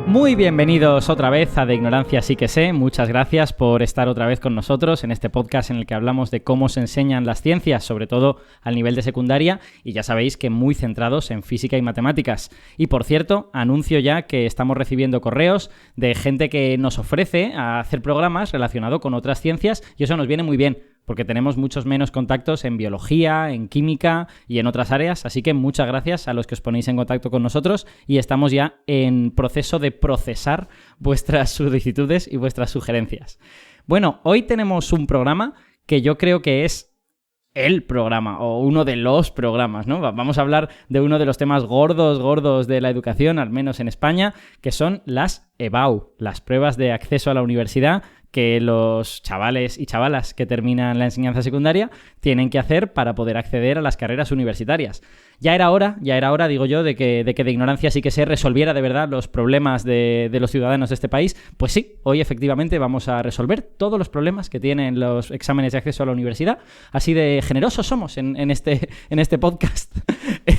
Muy bienvenidos otra vez a De Ignorancia Sí que Sé. Muchas gracias por estar otra vez con nosotros en este podcast en el que hablamos de cómo se enseñan las ciencias, sobre todo al nivel de secundaria, y ya sabéis que muy centrados en física y matemáticas. Y por cierto, anuncio ya que estamos recibiendo correos de gente que nos ofrece a hacer programas relacionados con otras ciencias, y eso nos viene muy bien, porque tenemos muchos menos contactos en biología, en química y en otras áreas, así que muchas gracias a los que os ponéis en contacto con nosotros y estamos ya en proceso de procesar vuestras solicitudes y vuestras sugerencias. Bueno, hoy tenemos un programa que yo creo que es el programa o uno de los programas, ¿no? Vamos a hablar de uno de los temas gordos de la educación, al menos en España, que son las EBAU, las pruebas de acceso a la universidad, que los chavales y chavalas que terminan la enseñanza secundaria tienen que hacer para poder acceder a las carreras universitarias. Ya era hora, digo yo, de que de Ignorancia Sí que Sé resolviera de verdad los problemas de los ciudadanos de este país. Pues sí, hoy efectivamente vamos a resolver todos los problemas que tienen los exámenes de acceso a la universidad. Así de generosos somos en este podcast.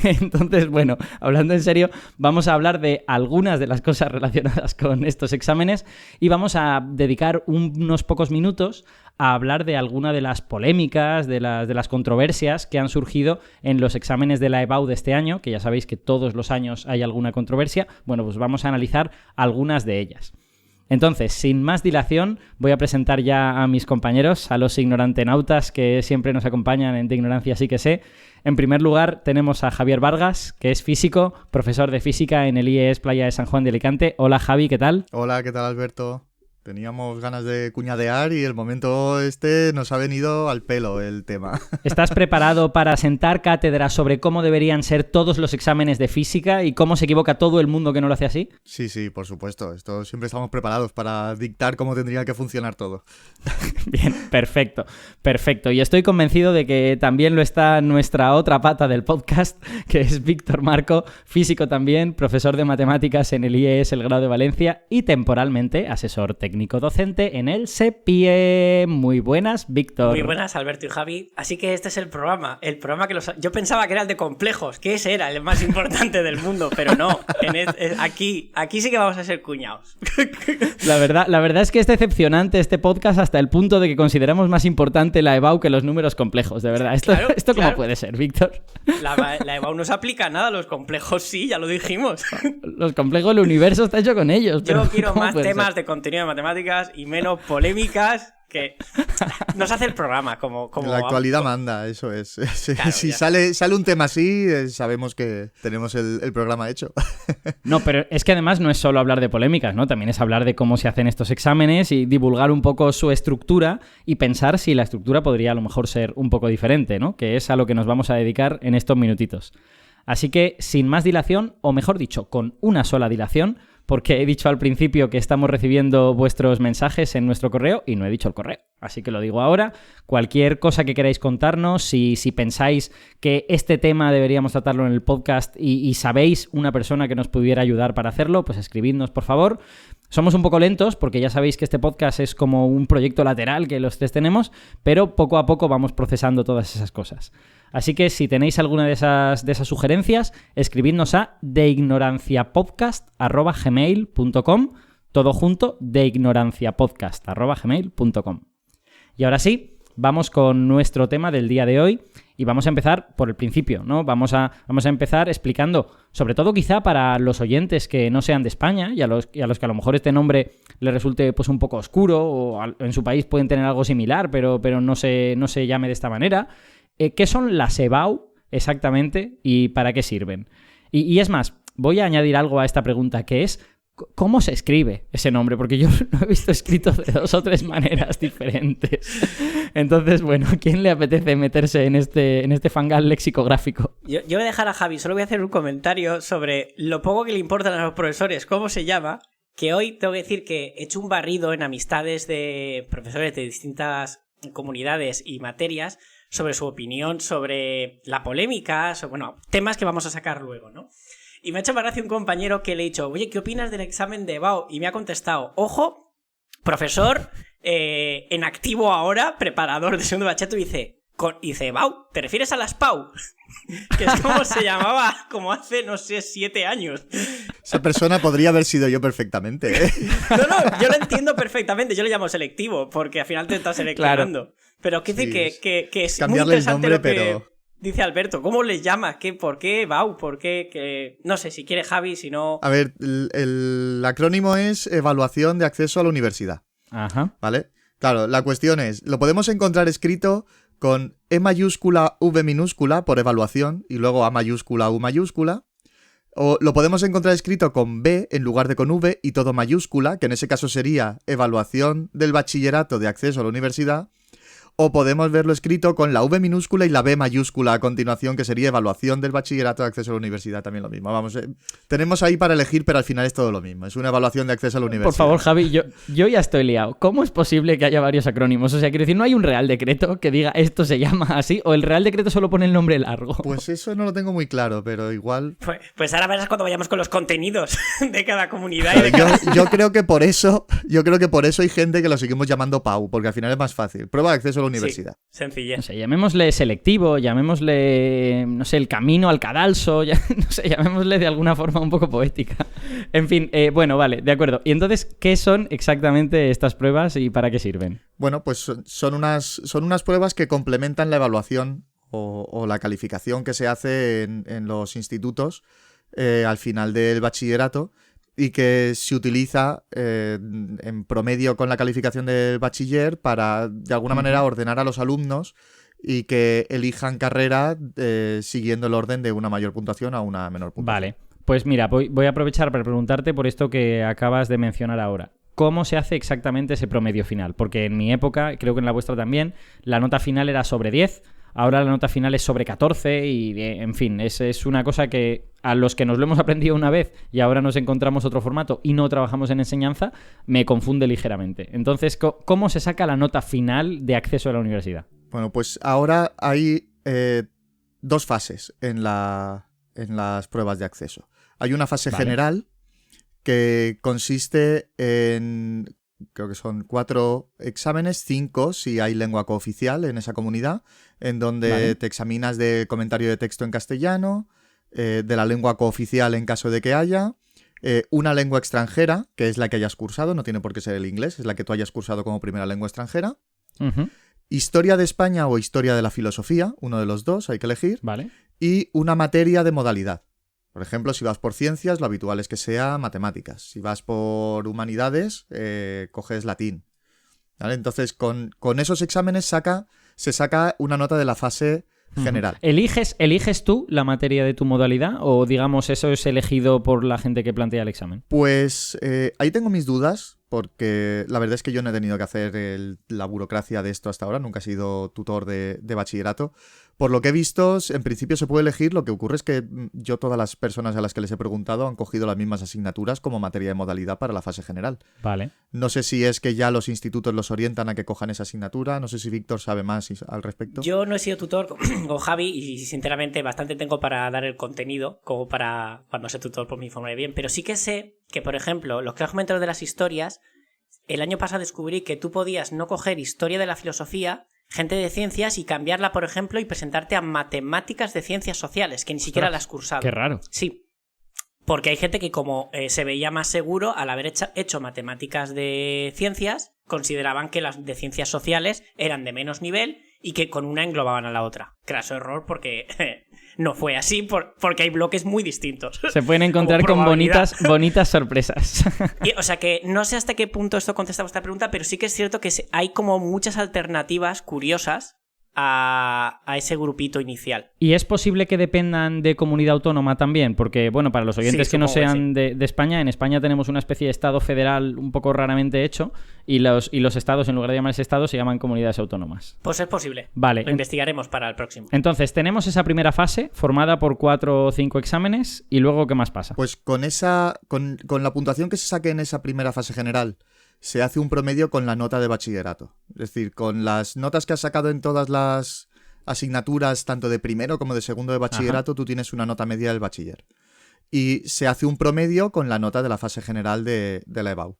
Entonces, bueno, hablando en serio, vamos a hablar de algunas de las cosas relacionadas con estos exámenes y vamos a dedicar unos pocos minutos a hablar de alguna de las polémicas, de las controversias que han surgido en los exámenes de la EBAU de este año, que ya sabéis que todos los años hay alguna controversia. Bueno, pues vamos a analizar algunas de ellas. Entonces, sin más dilación, voy a presentar ya a mis compañeros, a los ignorantenautas que siempre nos acompañan en De Ignorancia Sí que Sé. En primer lugar, tenemos a Javier Vargas, que es físico, profesor de física en el IES Playa de San Juan de Alicante. Hola, Javi, ¿qué tal? Hola, ¿qué tal, Alberto? Teníamos ganas de cuñadear y el momento nos ha venido al pelo el tema. ¿Estás preparado para sentar cátedra sobre cómo deberían ser todos los exámenes de física y cómo se equivoca todo el mundo que no lo hace así? Sí, por supuesto. Siempre estamos preparados para dictar cómo tendría que funcionar todo. Bien, perfecto. Y estoy convencido de que también lo está nuestra otra pata del podcast, que es Víctor Marco, físico también, profesor de matemáticas en el IES El Grado de Valencia y temporalmente asesor técnico docente en el SEPIE. Muy buenas, Víctor. Muy buenas, Alberto y Javi. Así que este es el programa que yo pensaba que era el de complejos, que ese era el más importante del mundo, pero no. Aquí sí que vamos a ser cuñados. La verdad es que es decepcionante este podcast hasta el punto de que consideramos más importante la EBAU que los números complejos, de verdad. ¿Esto claro. ¿Cómo puede ser, Víctor? La EBAU no se aplica a nada, los complejos sí, ya lo dijimos. Los complejos, el universo está hecho con ellos. Yo quiero más temas de contenido de matemáticas y menos polémicas que nos hace el programa como la actualidad manda, eso es. Claro, si sale un tema así, sabemos que tenemos el programa hecho. No, pero es que además no es solo hablar de polémicas, ¿no? También es hablar de cómo se hacen estos exámenes y divulgar un poco su estructura y pensar si la estructura podría a lo mejor ser un poco diferente, ¿no? Que es a lo que nos vamos a dedicar en estos minutitos. Así que, sin más dilación, o mejor dicho, con una sola dilación, porque he dicho al principio que estamos recibiendo vuestros mensajes en nuestro correo y no he dicho el correo. Así que lo digo ahora. Cualquier cosa que queráis contarnos, si pensáis que este tema deberíamos tratarlo en el podcast y sabéis una persona que nos pudiera ayudar para hacerlo, pues escribidnos, por favor. Somos un poco lentos porque ya sabéis que este podcast es como un proyecto lateral que los tres tenemos, pero poco a poco vamos procesando todas esas cosas. Así que si tenéis alguna de esas sugerencias, escribidnos a deignoranciapodcast@gmail.com, todo junto, deignoranciapodcast@gmail.com. Y ahora sí, vamos con nuestro tema del día de hoy y vamos a empezar por el principio, ¿no? Vamos a empezar explicando, sobre todo quizá para los oyentes que no sean de España y a los que a lo mejor este nombre les resulte pues un poco oscuro o en su país pueden tener algo similar, pero no se llame de esta manera. ¿Qué son las EBAU exactamente y para qué sirven? Y es más, voy a añadir algo a esta pregunta, que es ¿cómo se escribe ese nombre? Porque yo lo he visto escrito de 2 o 3 maneras diferentes. Entonces, bueno, ¿a quién le apetece meterse en este fangal lexicográfico? Yo voy a dejar a Javi, solo voy a hacer un comentario sobre lo poco que le importan a los profesores cómo se llama, que hoy tengo que decir que he hecho un barrido en amistades de profesores de distintas comunidades y materias sobre su opinión sobre la polémica, temas que vamos a sacar luego, ¿no? Y me ha hecho más gracia un compañero que le he dicho, oye, ¿qué opinas del examen de EBAU? Y me ha contestado, ojo, profesor, en activo ahora, preparador de segundo bachillerato, y dice, Y dice, Bau, ¿te refieres a las Pau? Que es como se llamaba como hace, no sé, 7 años. Esa persona podría haber sido yo perfectamente, ¿eh? No, yo lo entiendo perfectamente. Yo lo llamo selectivo, porque al final te estás seleccionando. Claro. Pero quiero decir que es cambiarle muy interesante el nombre, lo que pero... dice Alberto. ¿Cómo les llama? ¿Por qué Bau? ¿Por qué? No sé, si quiere Javi, si no... A ver, el acrónimo es Evaluación de Acceso a la Universidad. Ajá. ¿Vale? Claro, la cuestión es, lo podemos encontrar escrito con E mayúscula, V minúscula por evaluación y luego A mayúscula, U mayúscula. O lo podemos encontrar escrito con B en lugar de con V y todo mayúscula, que en ese caso sería Evaluación del Bachillerato de Acceso a la Universidad. O podemos verlo escrito con la V minúscula y la B mayúscula a continuación, que sería Evaluación del Bachillerato de Acceso a la Universidad, también lo mismo. Vamos, tenemos ahí para elegir, pero al final es todo lo mismo. Es una evaluación de acceso a la universidad. Por favor, Javi, yo ya estoy liado. ¿Cómo es posible que haya varios acrónimos? O sea, quiero decir, ¿no hay un Real Decreto que diga esto se llama así? ¿O el Real Decreto solo pone el nombre largo? Pues eso no lo tengo muy claro, pero igual... Pues ahora verás cuando vayamos con los contenidos de cada comunidad. Yo creo que por eso hay gente que lo seguimos llamando PAU, porque al final es más fácil. Prueba de acceso a la universidad. Sí. O sea, llamémosle selectivo, llamémosle, no sé, el camino al cadalso, no sé, llamémosle de alguna forma un poco poética. En fin, bueno, vale, de acuerdo. Y entonces, ¿qué son exactamente estas pruebas y para qué sirven? Bueno, pues son unas pruebas que complementan la evaluación o la calificación que se hace en los institutos al final del bachillerato y que se utiliza en promedio con la calificación del bachiller para, de alguna manera, ordenar a los alumnos y que elijan carrera siguiendo el orden de una mayor puntuación a una menor puntuación. Vale, pues mira, voy a aprovechar para preguntarte por esto que acabas de mencionar ahora. ¿Cómo se hace exactamente ese promedio final? Porque en mi época, creo que en la vuestra también, la nota final era sobre 10, ahora la nota final es sobre 14 y, en fin, es una cosa que a los que nos lo hemos aprendido una vez y ahora nos encontramos otro formato y no trabajamos en enseñanza, me confunde ligeramente. Entonces, ¿cómo se saca la nota final de acceso a la universidad? Bueno, pues ahora hay 2 fases en las pruebas de acceso. Hay una fase general que consiste en, creo que son 4 exámenes, 5 si hay lengua cooficial en esa comunidad, en donde te examinas del comentario de texto en castellano, de la lengua cooficial en caso de que haya, una lengua extranjera, que es la que hayas cursado, no tiene por qué ser el inglés, es la que tú hayas cursado como primera lengua extranjera, historia de España o historia de la filosofía, uno de los dos, hay que elegir, y una materia de modalidad. Por ejemplo, si vas por ciencias, lo habitual es que sea matemáticas. Si vas por humanidades, coges latín. ¿Vale? Entonces, con esos exámenes se saca una nota de la fase general. ¿Eliges tú la materia de tu modalidad o, digamos, eso es elegido por la gente que plantea el examen? Pues ahí tengo mis dudas, porque la verdad es que yo no he tenido que hacer la burocracia de esto hasta ahora, nunca he sido tutor de bachillerato. Por lo que he visto, en principio se puede elegir. Lo que ocurre es que yo, todas las personas a las que les he preguntado han cogido las mismas asignaturas como materia de modalidad para la fase general. Vale. No sé si es que ya los institutos los orientan a que cojan esa asignatura. No sé si Víctor sabe más al respecto. Yo no he sido tutor con Javi y sinceramente bastante tengo para dar el contenido como para cuando sea tutor por mi informaré bien. Pero sí que sé que, por ejemplo, los que has comentado de las historias, el año pasado descubrí que tú podías no coger historia de la filosofía, gente de ciencias, y cambiarla, por ejemplo, y presentarte a matemáticas de ciencias sociales, que ni siquiera las has cursado. Qué raro. Sí. Porque hay gente que, como se veía más seguro al haber hecho matemáticas de ciencias, consideraban que las de ciencias sociales eran de menos nivel y que con una englobaban a la otra. Craso error, porque no fue así, porque hay bloques muy distintos. Se pueden encontrar con bonitas sorpresas. O sea que no sé hasta qué punto esto contesta vuestra pregunta, pero sí que es cierto que hay como muchas alternativas curiosas a ese grupito inicial. ¿Y es posible que dependan de comunidad autónoma también? Porque, bueno, para los oyentes que no sean de España, en España tenemos una especie de estado federal un poco raramente hecho y los estados, en lugar de llamarse estados, se llaman comunidades autónomas. Pues es posible. Vale. Lo investigaremos para el próximo. Entonces, tenemos esa primera fase formada por 4 o 5 exámenes y luego, ¿qué más pasa? Pues con la puntuación que se saque en esa primera fase general, se hace un promedio con la nota de bachillerato. Es decir, con las notas que has sacado en todas las asignaturas, tanto de primero como de segundo de bachillerato, tú tienes una nota media del bachiller. Y se hace un promedio con la nota de la fase general de la EBAU.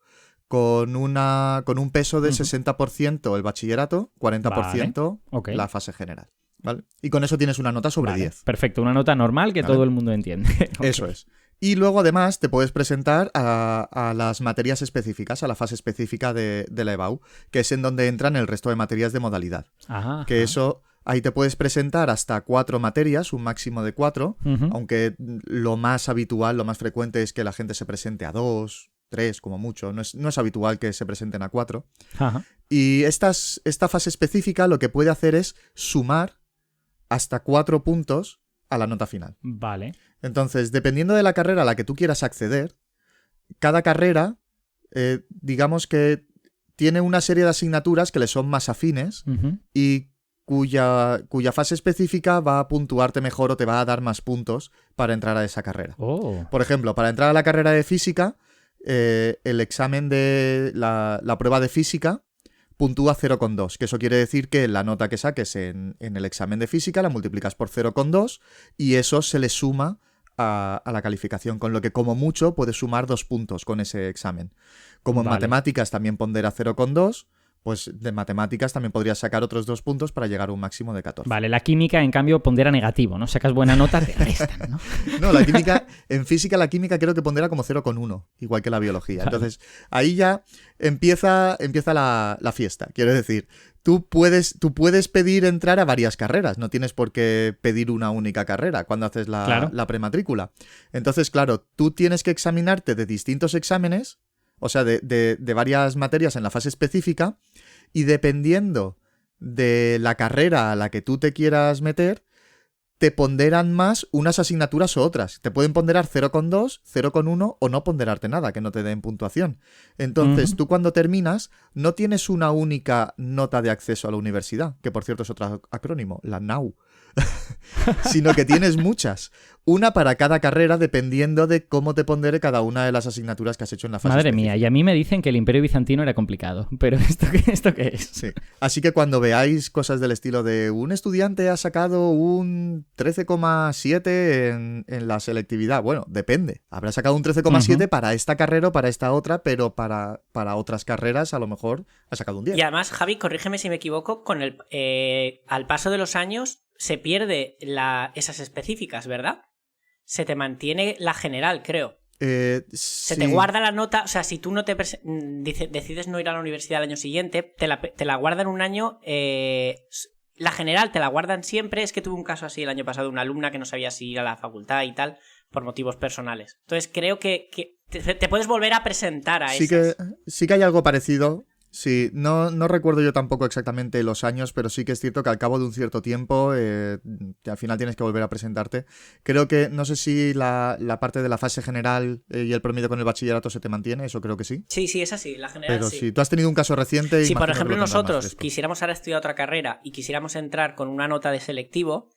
Con un peso del 60% el bachillerato, 40% la fase general. ¿vale? Y con eso tienes una nota sobre 10. Perfecto, una nota normal que todo el mundo entiende. Eso es. Y luego, además, te puedes presentar a las materias específicas, a la fase específica de la EBAU, que es en donde entran el resto de materias de modalidad. Eso, ahí te puedes presentar hasta 4 materias, un máximo de 4, aunque lo más habitual, lo más frecuente es que la gente se presente a 2, 3 como mucho. No es habitual que se presenten a 4. Y esta fase específica lo que puede hacer es sumar hasta 4 puntos a la nota final. Vale. Entonces, dependiendo de la carrera a la que tú quieras acceder, cada carrera, digamos que tiene una serie de asignaturas que le son más afines y cuya fase específica va a puntuarte mejor o te va a dar más puntos para entrar a esa carrera. Por ejemplo, para entrar a la carrera de física, el examen de la prueba de física puntúa 0,2, que eso quiere decir que la nota que saques en el examen de física la multiplicas por 0,2 y eso se le suma a la calificación, con lo que como mucho puedes sumar 2 puntos con ese examen. Como en matemáticas también pondera 0,2, pues de matemáticas también podrías sacar otros 2 puntos para llegar a un máximo de 14. Vale, la química, en cambio, pondera negativo, ¿no? Sacas buena nota, te restan, ¿no? No, la química, en física la química creo que pondera como 0,1, igual que la biología. Vale. Entonces, ahí ya empieza la fiesta. Quiero decir, tú puedes pedir entrar a varias carreras, no tienes por qué pedir una única carrera cuando haces la prematrícula. Entonces, claro, tú tienes que examinarte de distintos exámenes, o sea, de varias materias en la fase específica, y dependiendo de la carrera a la que tú te quieras meter, te ponderan más unas asignaturas u otras. Te pueden ponderar 0,2, 0,1 o no ponderarte nada, que no te den puntuación. Entonces, tú cuando terminas, no tienes una única nota de acceso a la universidad, que por cierto es otro acrónimo, la NAU, sino que tienes muchas. Una para cada carrera, dependiendo de cómo te pondere cada una de las asignaturas que has hecho en la fase Madre específica. mía, y a mí me dicen que el Imperio Bizantino era complicado, pero ¿esto qué es? Sí. Así que cuando veáis cosas del estilo de un estudiante ha sacado un 13,7 en la selectividad, bueno, depende. Habrá sacado un 13,7 para esta carrera o para esta otra, pero para otras carreras a lo mejor ha sacado un 10. Y además, Javi, corrígeme si me equivoco, con al paso de los años se pierde esas específicas, ¿verdad? Se te mantiene la general, creo. Se te guarda la nota, o sea, si tú no decides no ir a la universidad el año siguiente, te la guardan un año, la general te la guardan siempre. Es que tuve un caso así el año pasado de una alumna que no sabía si ir a la facultad y tal, por motivos personales. Entonces creo que te puedes volver a presentar a esas. Sí que hay algo parecido. Sí, no recuerdo yo tampoco exactamente los años, pero sí que es cierto que al cabo de un cierto tiempo que al final tienes que volver a presentarte. Creo que, no sé si la parte de la fase general y el promedio con el bachillerato se te mantiene, eso creo que sí. Sí, es así, la general pero sí. si tú has tenido un caso reciente... Si por ejemplo nosotros quisiéramos ahora estudiar otra carrera y quisiéramos entrar con una nota de selectivo,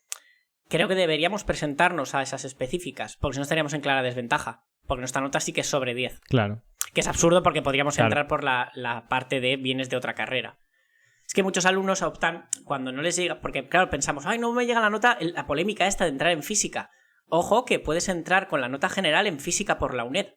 creo que deberíamos presentarnos a esas específicas, porque si no estaríamos en clara desventaja, porque nuestra nota sí que es sobre 10. Claro. Que es absurdo porque podríamos entrar por la parte de bienes de otra carrera. Es que muchos alumnos optan cuando no les llega, porque claro, pensamos, ay, no me llega la nota, la polémica esta de entrar en física. Ojo que puedes entrar con la nota general en física por la UNED.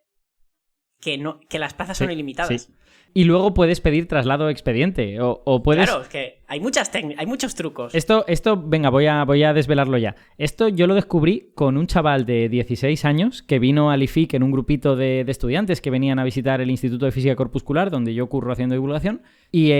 Que las plazas son ilimitadas. Sí. Y luego puedes pedir traslado expediente o puedes... Claro, es que hay muchos trucos. Esto, venga, voy a desvelarlo ya. Esto yo lo descubrí con un chaval de 16 años que vino al IFIC en un grupito de estudiantes que venían a visitar el Instituto de Física Corpuscular, donde yo curro haciendo divulgación. Y,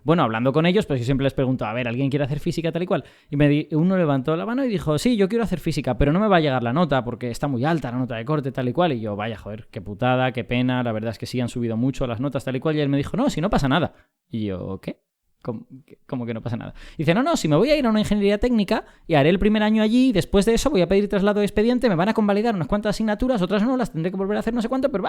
bueno, hablando con ellos, pues yo siempre les pregunto, a ver, ¿alguien quiere hacer física tal y cual? Y uno levantó la mano y dijo, sí, yo quiero hacer física, pero no me va a llegar la nota porque está muy alta la nota de corte tal y cual. Y yo, vaya, joder, qué putada, qué pena, la verdad es que sí han subido mucho las notas tal y cual. Y él me dijo, no, si no pasa nada. Y yo, ¿qué? ¿Cómo que no pasa nada? Y dice, no, si me voy a ir a una ingeniería técnica y haré el primer año allí y después de eso voy a pedir traslado de expediente, me van a convalidar unas cuantas asignaturas, otras no, las tendré que volver a hacer no sé cuánto, pero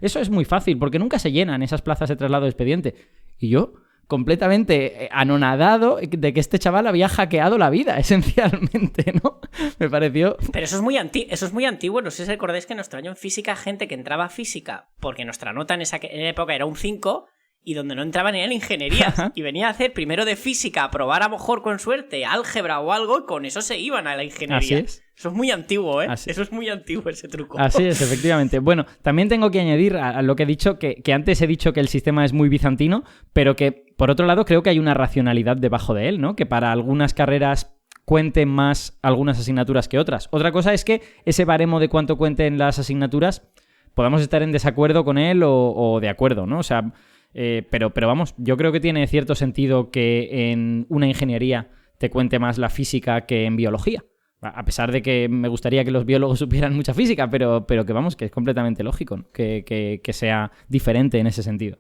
eso es muy fácil porque nunca se llenan esas plazas de traslado de expediente. Y yo, completamente anonadado de que este chaval había hackeado la vida, esencialmente, ¿no? Me pareció... Pero eso es muy antiguo. No sé si recordáis que en nuestro año en física, gente que entraba a física porque nuestra nota en esa época era un 5... y donde no entraban en ingenierías. Y venía a hacer primero de física, a probar a lo mejor con suerte álgebra o algo, y con eso se iban a la ingeniería. Así es. Eso es muy antiguo, ¿eh? Eso es muy antiguo, ese truco. Así es, efectivamente. Bueno, también tengo que añadir a lo que he dicho, que antes he dicho que el sistema es muy bizantino, pero que, por otro lado, creo que hay una racionalidad debajo de él, ¿no? Que para algunas carreras cuenten más algunas asignaturas que otras. Otra cosa es que ese baremo de cuánto cuenten las asignaturas podamos estar en desacuerdo con él o de acuerdo, ¿no? O sea, pero vamos, yo creo que tiene cierto sentido que en una ingeniería te cuente más la física que en biología. A pesar de que me gustaría que los biólogos supieran mucha física, pero que vamos, que es completamente lógico, ¿no? que sea diferente en ese sentido.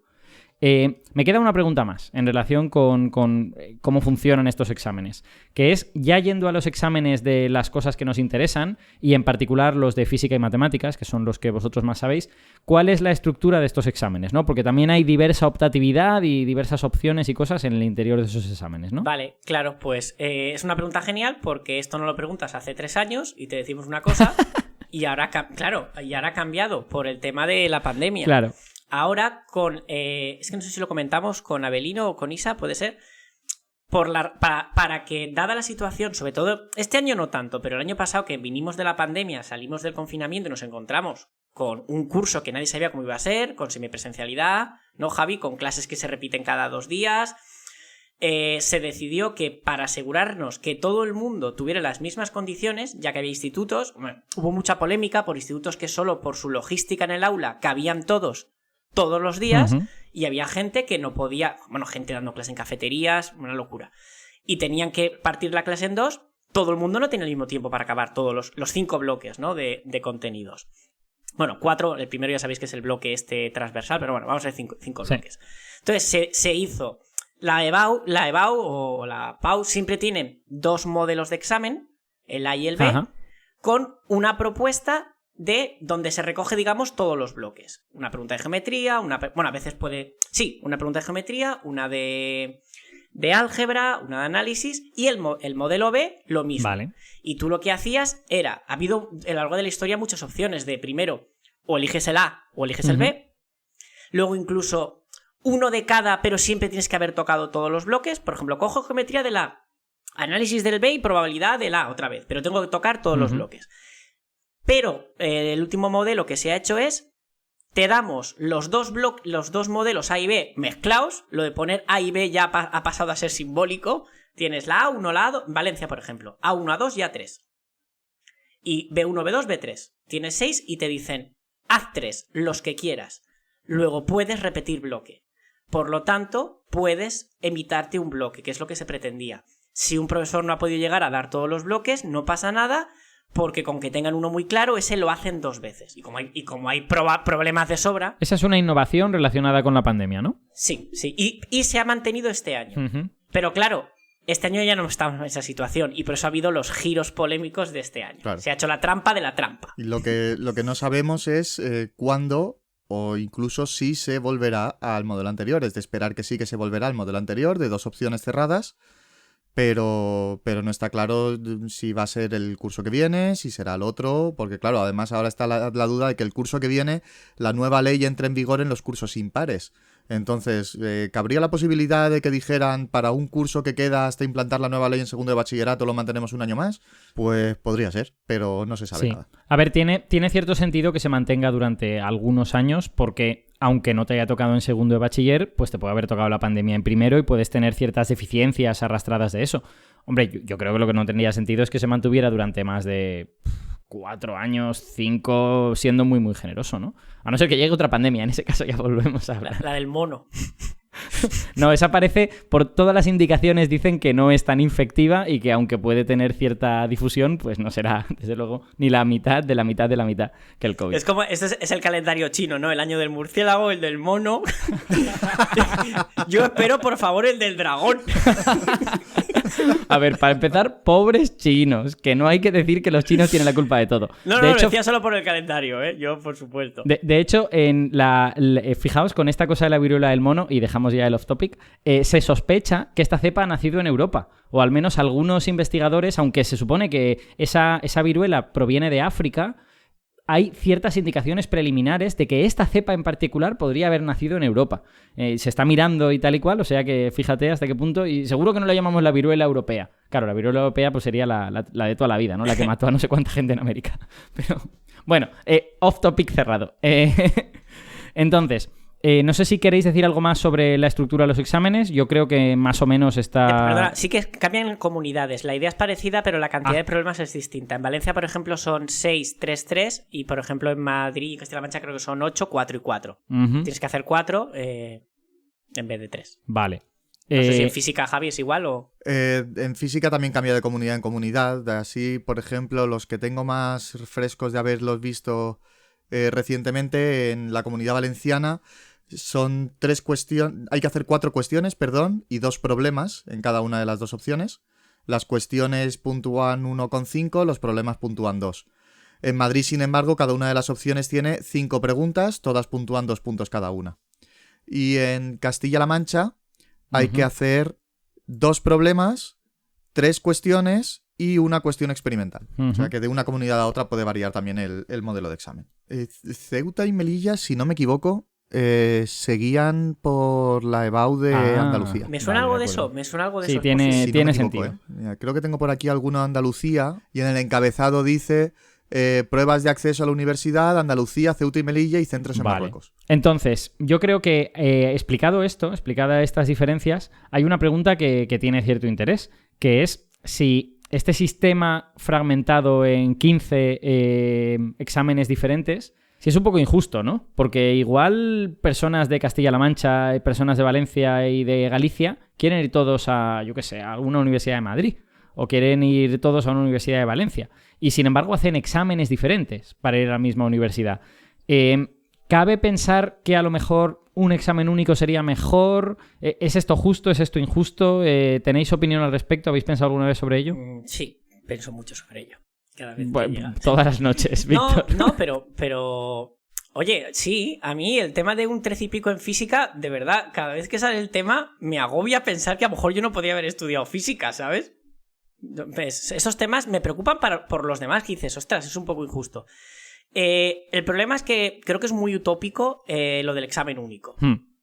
Me queda una pregunta más en relación con cómo funcionan estos exámenes, que es, ya yendo a los exámenes de las cosas que nos interesan, y en particular los de física y matemáticas, que son los que vosotros más sabéis, ¿cuál es la estructura de estos exámenes, ¿no? Porque también hay diversa optatividad y diversas opciones y cosas en el interior de esos exámenes, ¿no? Vale, claro, pues es una pregunta genial, porque esto no lo preguntas hace 3 años y te decimos una cosa y ahora, claro, y ahora ha cambiado por el tema de la pandemia. Claro. Ahora con... es que no sé si lo comentamos con Abelino o con Isa, puede ser. Para que, dada la situación, sobre todo este año no tanto, pero el año pasado que vinimos de la pandemia, salimos del confinamiento y nos encontramos con un curso que nadie sabía cómo iba a ser, con semipresencialidad, ¿no, Javi? Con clases que se repiten cada 2 días. Se decidió que para asegurarnos que todo el mundo tuviera las mismas condiciones, ya que había institutos, hubo mucha polémica por institutos que solo por su logística en el aula cabían todos los días, y había gente que no podía, gente dando clase en cafeterías, una locura, y tenían que partir la clase en 2, todo el mundo no tenía el mismo tiempo para acabar todos los 5 bloques, ¿no? de contenidos. 4, el primero ya sabéis que es el bloque transversal, pero vamos a ver 5 bloques. Entonces se hizo la EBAU o la PAU, siempre tienen 2 modelos de examen, el A y el B, con una propuesta de donde se recoge, digamos, todos los bloques. Una pregunta de geometría, a veces puede... Sí, una pregunta de geometría, una de álgebra, una de análisis, y el modelo B, lo mismo. Vale. Y tú lo que hacías era... Ha habido a lo largo de la historia muchas opciones de, primero, o eliges el A o eliges el B. Luego incluso uno de cada, pero siempre tienes que haber tocado todos los bloques. Por ejemplo, cojo geometría del A, análisis del B y probabilidad del A otra vez, pero tengo que tocar todos los bloques. Pero el último modelo que se ha hecho es, te damos los dos modelos A y B mezclados, lo de poner A y B ya ha pasado a ser simbólico, tienes la A1, la A2, Valencia por ejemplo, A1, A2 y A3. Y B1, B2, B3. Tienes 6 y te dicen, haz 3, los que quieras. Luego puedes repetir bloque. Por lo tanto, puedes evitarte un bloque, que es lo que se pretendía. Si un profesor no ha podido llegar a dar todos los bloques, no pasa nada, porque con que tengan uno muy claro, ese lo hacen 2 veces. Y como hay problemas de sobra... Esa es una innovación relacionada con la pandemia, ¿no? Sí. Y se ha mantenido este año. Pero claro, este año ya no estamos en esa situación, y por eso ha habido los giros polémicos de este año. Claro. Se ha hecho la trampa de la trampa. Y lo que no sabemos es cuándo o incluso si se volverá al modelo anterior. Es de esperar que sí que se volverá al modelo anterior, de 2 opciones cerradas. Pero no está claro si va a ser el curso que viene, si será el otro, porque claro, además ahora está la duda de que el curso que viene, la nueva ley entre en vigor en los cursos impares. Entonces, ¿cabría la posibilidad de que dijeran, para un curso que queda hasta implantar la nueva ley en segundo de bachillerato lo mantenemos un año más? Pues podría ser, pero no se sabe nada. A ver, tiene cierto sentido que se mantenga durante algunos años, porque aunque no te haya tocado en segundo de bachiller, pues te puede haber tocado la pandemia en primero y puedes tener ciertas deficiencias arrastradas de eso. Hombre, yo creo que lo que no tendría sentido es que se mantuviera durante más de 4 años, 5, siendo muy, muy generoso, ¿no? A no ser que llegue otra pandemia, en ese caso ya volvemos a hablar. La del mono. No, esa parece, por todas las indicaciones dicen que no es tan infectiva y que aunque puede tener cierta difusión, pues no será, desde luego, ni la mitad de la mitad de la mitad que el COVID. Es como, este es el calendario chino, ¿no? El año del murciélago, el del mono. Yo espero, por favor, el del dragón. A ver, para empezar, pobres chinos, que no hay que decir que los chinos tienen la culpa de todo. No, de lo hecho, decía solo por el calendario, ¿eh? Yo, por supuesto. De hecho, fijaos, con esta cosa de la viruela del mono, y dejamos ya el off-topic, se sospecha que esta cepa ha nacido en Europa, o al menos algunos investigadores, aunque se supone que esa viruela proviene de África, hay ciertas indicaciones preliminares de que esta cepa en particular podría haber nacido en Europa. Se está mirando y tal y cual, o sea que fíjate hasta qué punto, y seguro que no la llamamos la viruela europea. Claro, la viruela europea pues sería la de toda la vida, ¿no? La que mató a no sé cuánta gente en América. Pero bueno, off topic cerrado. Entonces, No sé si queréis decir algo más sobre la estructura de los exámenes. Yo creo que más o menos está... Perdona, sí que cambian comunidades. La idea es parecida, pero la cantidad de problemas es distinta. En Valencia, por ejemplo, son 6, 3, 3. Y, por ejemplo, en Madrid y Castilla-La Mancha creo que son 8, 4 y 4. Tienes que hacer 4 en vez de 3. Vale. No sé si en física, Javi, es igual o... En física también cambia de comunidad en comunidad. Así, por ejemplo, los que tengo más frescos de haberlos visto recientemente en la Comunidad Valenciana son 3 cuestiones. Hay que hacer 4 cuestiones, y 2 problemas en cada una de las 2 opciones. Las cuestiones puntúan 1,5, los problemas puntúan 2. En Madrid, sin embargo, cada una de las opciones tiene 5 preguntas, todas puntúan 2 puntos cada una. Y en Castilla-La Mancha hay que hacer 2 problemas, 3 cuestiones y una cuestión experimental. O sea que de una comunidad a otra puede variar también el modelo de examen. Ceuta y Melilla, si no me equivoco, seguían por la EBAU de Andalucía. ¿Me suena algo de eso? ¿Me suena algo de eso? Sí, tiene sentido. Mira, creo que tengo por aquí alguno de Andalucía y en el encabezado dice... pruebas de acceso a la universidad, Andalucía, Ceuta y Melilla y centros en Marruecos. Entonces, yo creo que explicadas estas diferencias, hay una pregunta que tiene cierto interés, que es si este sistema fragmentado en 15 exámenes diferentes, si es un poco injusto, ¿no? Porque igual personas de Castilla-La Mancha, personas de Valencia y de Galicia quieren ir todos a, yo qué sé, a alguna universidad de Madrid. O quieren ir todos a una universidad de Valencia. Y sin embargo hacen exámenes diferentes para ir a la misma universidad. ¿Cabe pensar que a lo mejor un examen único sería mejor? ¿Es esto justo? ¿Es esto injusto? ¿Tenéis opinión al respecto? ¿Habéis pensado alguna vez sobre ello? Sí, pienso mucho sobre ello. Cada vez bueno, todas las noches, Víctor. No, pero... Oye, sí, a mí el tema de un 13 y pico en física, de verdad, cada vez que sale el tema me agobia pensar que a lo mejor yo no podía haber estudiado física, ¿sabes? ¿Ves? Esos temas me preocupan por los demás, que dices, ostras, es un poco injusto. El problema es que creo que es muy utópico lo del examen único.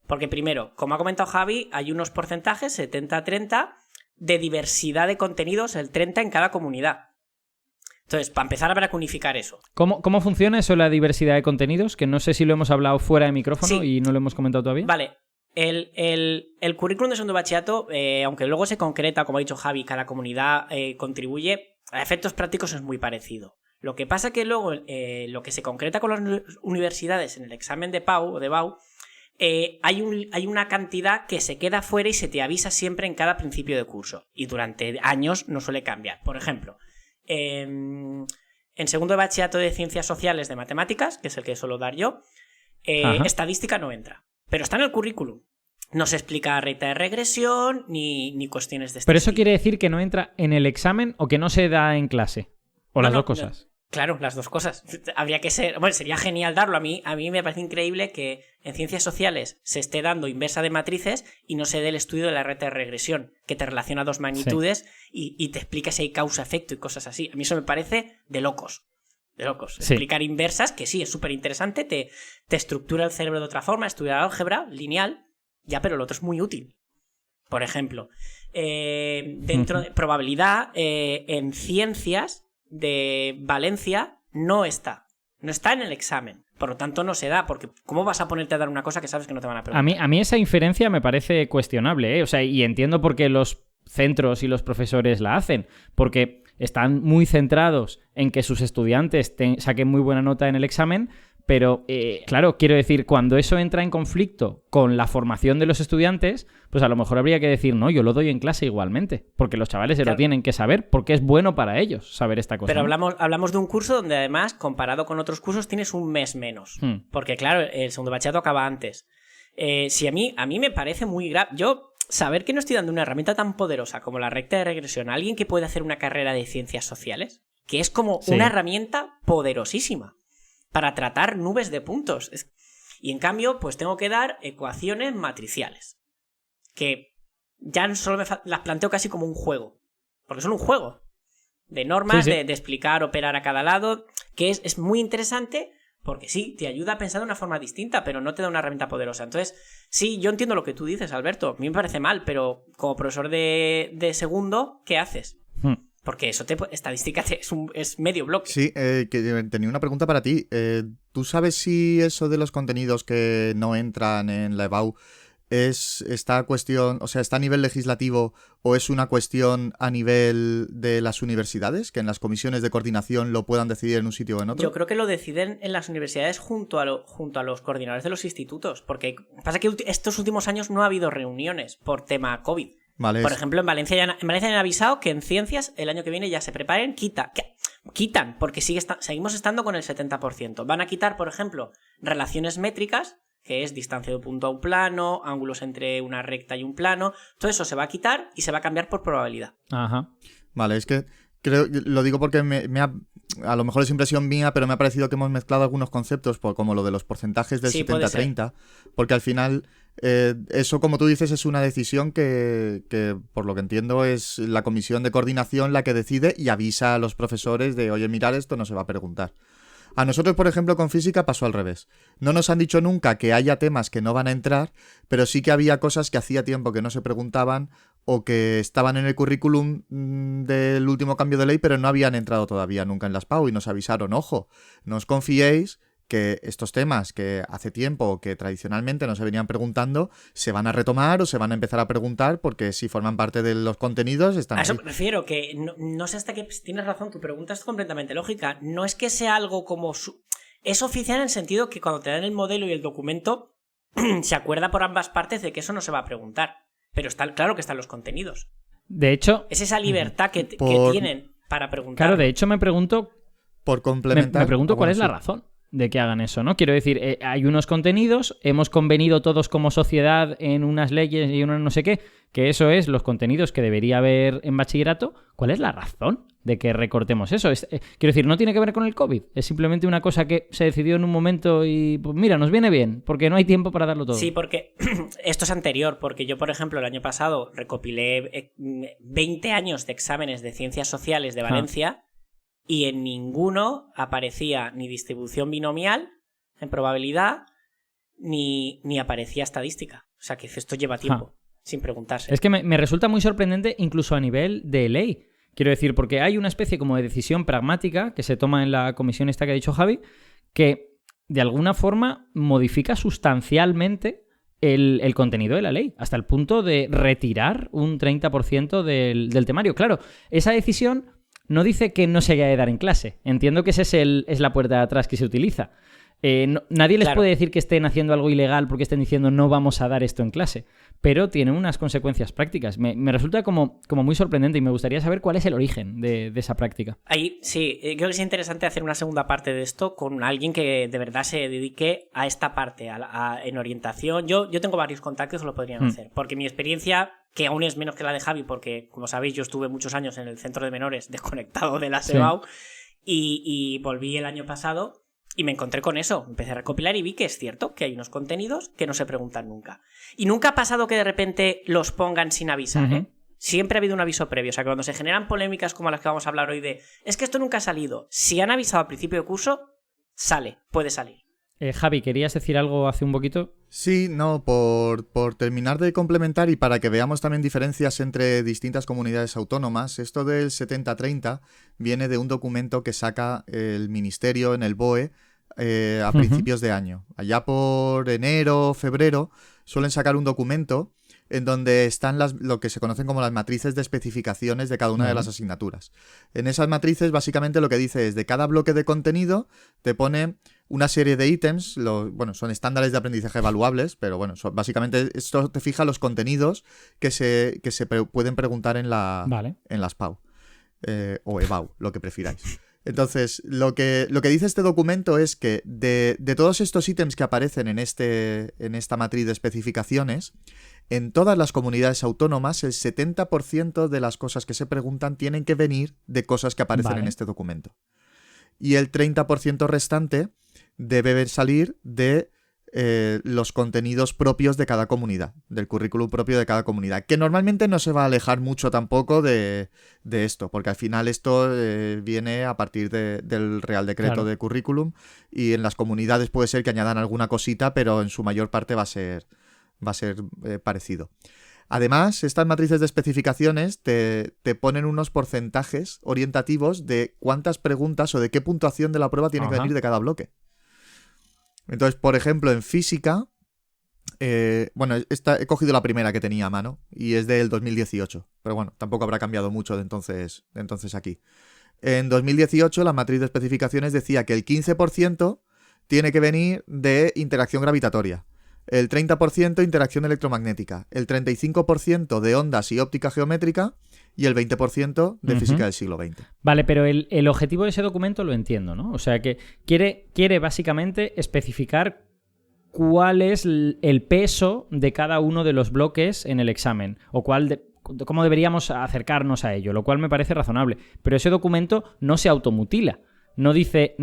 Porque primero, como ha comentado Javi, hay unos porcentajes, 70-30, de diversidad de contenidos, el 30 en cada comunidad. Entonces, para empezar habrá que unificar eso. ¿Cómo funciona eso, la diversidad de contenidos? Que no sé si lo hemos hablado fuera de micrófono y no lo hemos comentado todavía. Vale. El currículum de segundo bachillerato, aunque luego se concreta, como ha dicho Javi, cada comunidad contribuye, a efectos prácticos es muy parecido. Lo que pasa que luego lo que se concreta con las universidades en el examen de PAU o de BAU, hay una cantidad que se queda fuera y se te avisa siempre en cada principio de curso. Y durante años no suele cambiar. Por ejemplo, en segundo de bachillerato de Ciencias Sociales de Matemáticas, que es el que suelo dar yo, estadística no entra. Pero está en el currículum. No se explica recta de regresión ni cuestiones de este Pero eso estilo. quiere decir que no entra en el examen o que no se da en clase. O las dos cosas. Claro, las dos cosas. Habría que ser... Bueno, sería genial darlo. A mí me parece increíble que en Ciencias Sociales se esté dando inversa de matrices y no se dé el estudio de la recta de regresión, que te relaciona dos magnitudes y te explica si hay causa-efecto y cosas así. A mí eso me parece de locos. De locos. Sí. Explicar inversas, que sí, es súper interesante, te estructura el cerebro de otra forma, estudiar álgebra, lineal, ya, pero lo otro es muy útil. Por ejemplo, dentro de probabilidad, en ciencias de Valencia no está en el examen. Por lo tanto, no se da, porque ¿cómo vas a ponerte a dar una cosa que sabes que no te van a preguntar? A mí esa inferencia me parece cuestionable, ¿eh? O sea, y entiendo por qué los centros y los profesores la hacen, porque están muy centrados en que sus estudiantes saquen muy buena nota en el examen, pero claro, quiero decir, cuando eso entra en conflicto con la formación de los estudiantes, pues a lo mejor habría que decir, no, yo lo doy en clase igualmente, porque los chavales se lo tienen que saber, porque es bueno para ellos saber esta cosa. Pero ¿no? hablamos de un curso donde además, comparado con otros cursos, tienes un mes menos, porque claro, el segundo bachillerato acaba antes. Si a mí me parece muy grave, saber que no estoy dando una herramienta tan poderosa como la recta de regresión a alguien que puede hacer una carrera de ciencias sociales, que es como una herramienta poderosísima para tratar nubes de puntos. Y en cambio, pues tengo que dar ecuaciones matriciales, que ya no solo las planteo casi como un juego, porque son un juego de normas, de explicar, operar a cada lado, que es muy interesante. Porque sí, te ayuda a pensar de una forma distinta, pero no te da una herramienta poderosa. Entonces, sí, yo entiendo lo que tú dices, Alberto. A mí me parece mal, pero como profesor de segundo, ¿qué haces? Porque eso estadística es medio bloque. Sí, que tenía una pregunta para ti. ¿Tú sabes si eso de los contenidos que no entran en la EBAU está a nivel legislativo o es una cuestión a nivel de las universidades, que en las comisiones de coordinación lo puedan decidir en un sitio o en otro? Yo creo que lo deciden en las universidades junto a los coordinadores de los institutos, porque pasa que estos últimos años no ha habido reuniones por tema COVID. Vale, por ejemplo, en Valencia ya han avisado que en ciencias el año que viene ya se preparen, quitan, porque seguimos estando con el 70%. Van a quitar, por ejemplo, relaciones métricas, que es distancia de un punto a un plano, ángulos entre una recta y un plano. Todo eso se va a quitar y se va a cambiar por probabilidad. Ajá. Vale, es que lo digo porque a lo mejor es impresión mía, pero me ha parecido que hemos mezclado algunos conceptos, como lo de los porcentajes del 70-30, porque al final eso, como tú dices, es una decisión que, por lo que entiendo, es la comisión de coordinación la que decide y avisa a los profesores de, oye, mirar, esto no se va a preguntar. A nosotros, por ejemplo, con física pasó al revés. No nos han dicho nunca que haya temas que no van a entrar, pero sí que había cosas que hacía tiempo que no se preguntaban o que estaban en el currículum del último cambio de ley, pero no habían entrado todavía nunca en las PAU y nos avisaron, ojo, no os confiéis que estos temas que hace tiempo, que tradicionalmente no se venían preguntando, se van a retomar o se van a empezar a preguntar porque si forman parte de los contenidos están a eso ahí. me refiero, que no sé hasta qué... Tienes razón, tu pregunta es completamente lógica. No es que sea algo como... Es oficial en el sentido que cuando te dan el modelo y el documento se acuerda por ambas partes de que eso no se va a preguntar. Pero claro que están los contenidos. De hecho... Es esa libertad que tienen para preguntar. Claro, de hecho me pregunto... Por complementar... Me pregunto cuál es la razón de que hagan eso, ¿no? Quiero decir, hay unos contenidos, hemos convenido todos como sociedad en unas leyes y una no sé qué, que eso es los contenidos que debería haber en bachillerato. ¿Cuál es la razón de que recortemos eso? Quiero decir, no tiene que ver con el COVID, es simplemente una cosa que se decidió en un momento y, pues mira, nos viene bien, porque no hay tiempo para darlo todo. Sí, porque esto es anterior, porque yo, por ejemplo, el año pasado recopilé 20 años de exámenes de ciencias sociales de Valencia. Y en ninguno aparecía ni distribución binomial en probabilidad, ni aparecía estadística. O sea que esto lleva tiempo, sin preguntarse. Es que me resulta muy sorprendente incluso a nivel de ley. Quiero decir, porque hay una especie como de decisión pragmática que se toma en la comisión esta que ha dicho Javi, que de alguna forma modifica sustancialmente el contenido de la ley, hasta el punto de retirar un 30% del temario. Claro, esa decisión... no dice que no se haya de dar en clase. Entiendo que esa es la puerta de atrás que se utiliza. Nadie les puede decir que estén haciendo algo ilegal porque estén diciendo no vamos a dar esto en clase. Pero tiene unas consecuencias prácticas. Me resulta como muy sorprendente y me gustaría saber cuál es el origen de esa práctica. Ahí sí, creo que es interesante hacer una segunda parte de esto con alguien que de verdad se dedique a esta parte, en orientación. Yo tengo varios contactos que lo podrían hacer, porque mi experiencia, que aún es menos que la de Javi, porque como sabéis yo estuve muchos años en el centro de menores desconectado de la SEBAU, y volví el año pasado y me encontré con eso. Empecé a recopilar y vi que es cierto que hay unos contenidos que no se preguntan nunca. Y nunca ha pasado que de repente los pongan sin avisar, ¿eh? Siempre ha habido un aviso previo. O sea, que cuando se generan polémicas como las que vamos a hablar hoy de es que esto nunca ha salido, si han avisado al principio de curso, puede salir. Javi, ¿querías decir algo hace un poquito? Sí, no, por terminar de complementar y para que veamos también diferencias entre distintas comunidades autónomas, esto del 70-30 viene de un documento que saca el Ministerio en el BOE a principios de año. Allá por enero, febrero, suelen sacar un documento en donde están lo que se conocen como las matrices de especificaciones de cada una de las asignaturas. En esas matrices, básicamente, lo que dice es de cada bloque de contenido te pone una serie de ítems, son estándares de aprendizaje evaluables, pero bueno, básicamente esto te fija los contenidos que se pueden preguntar en las PAU o EBAU, lo que prefiráis. Entonces, lo que dice este documento es que de todos estos ítems que aparecen en esta matriz de especificaciones, en todas las comunidades autónomas, el 70% de las cosas que se preguntan tienen que venir de cosas que aparecen en este documento. Y el 30% restante debe salir de los contenidos propios de cada comunidad, del currículum propio de cada comunidad, que normalmente no se va a alejar mucho tampoco de esto, porque al final esto viene a partir del Real Decreto de Currículum, y en las comunidades puede ser que añadan alguna cosita, pero en su mayor parte va a ser parecido. Además, estas matrices de especificaciones te ponen unos porcentajes orientativos de cuántas preguntas o de qué puntuación de la prueba tiene que venir de cada bloque. Entonces, por ejemplo, en física, he cogido la primera que tenía a mano y es del 2018. Pero bueno, tampoco habrá cambiado mucho de entonces aquí. En 2018 la matriz de especificaciones decía que el 15% tiene que venir de interacción gravitatoria, el 30% interacción electromagnética, el 35% de ondas y óptica geométrica y el 20% de física del siglo XX. Vale, pero el objetivo de ese documento lo entiendo, ¿no? O sea que quiere básicamente especificar cuál es el peso de cada uno de los bloques en el examen o cómo deberíamos acercarnos a ello, lo cual me parece razonable. Pero ese documento no se automutila. No dice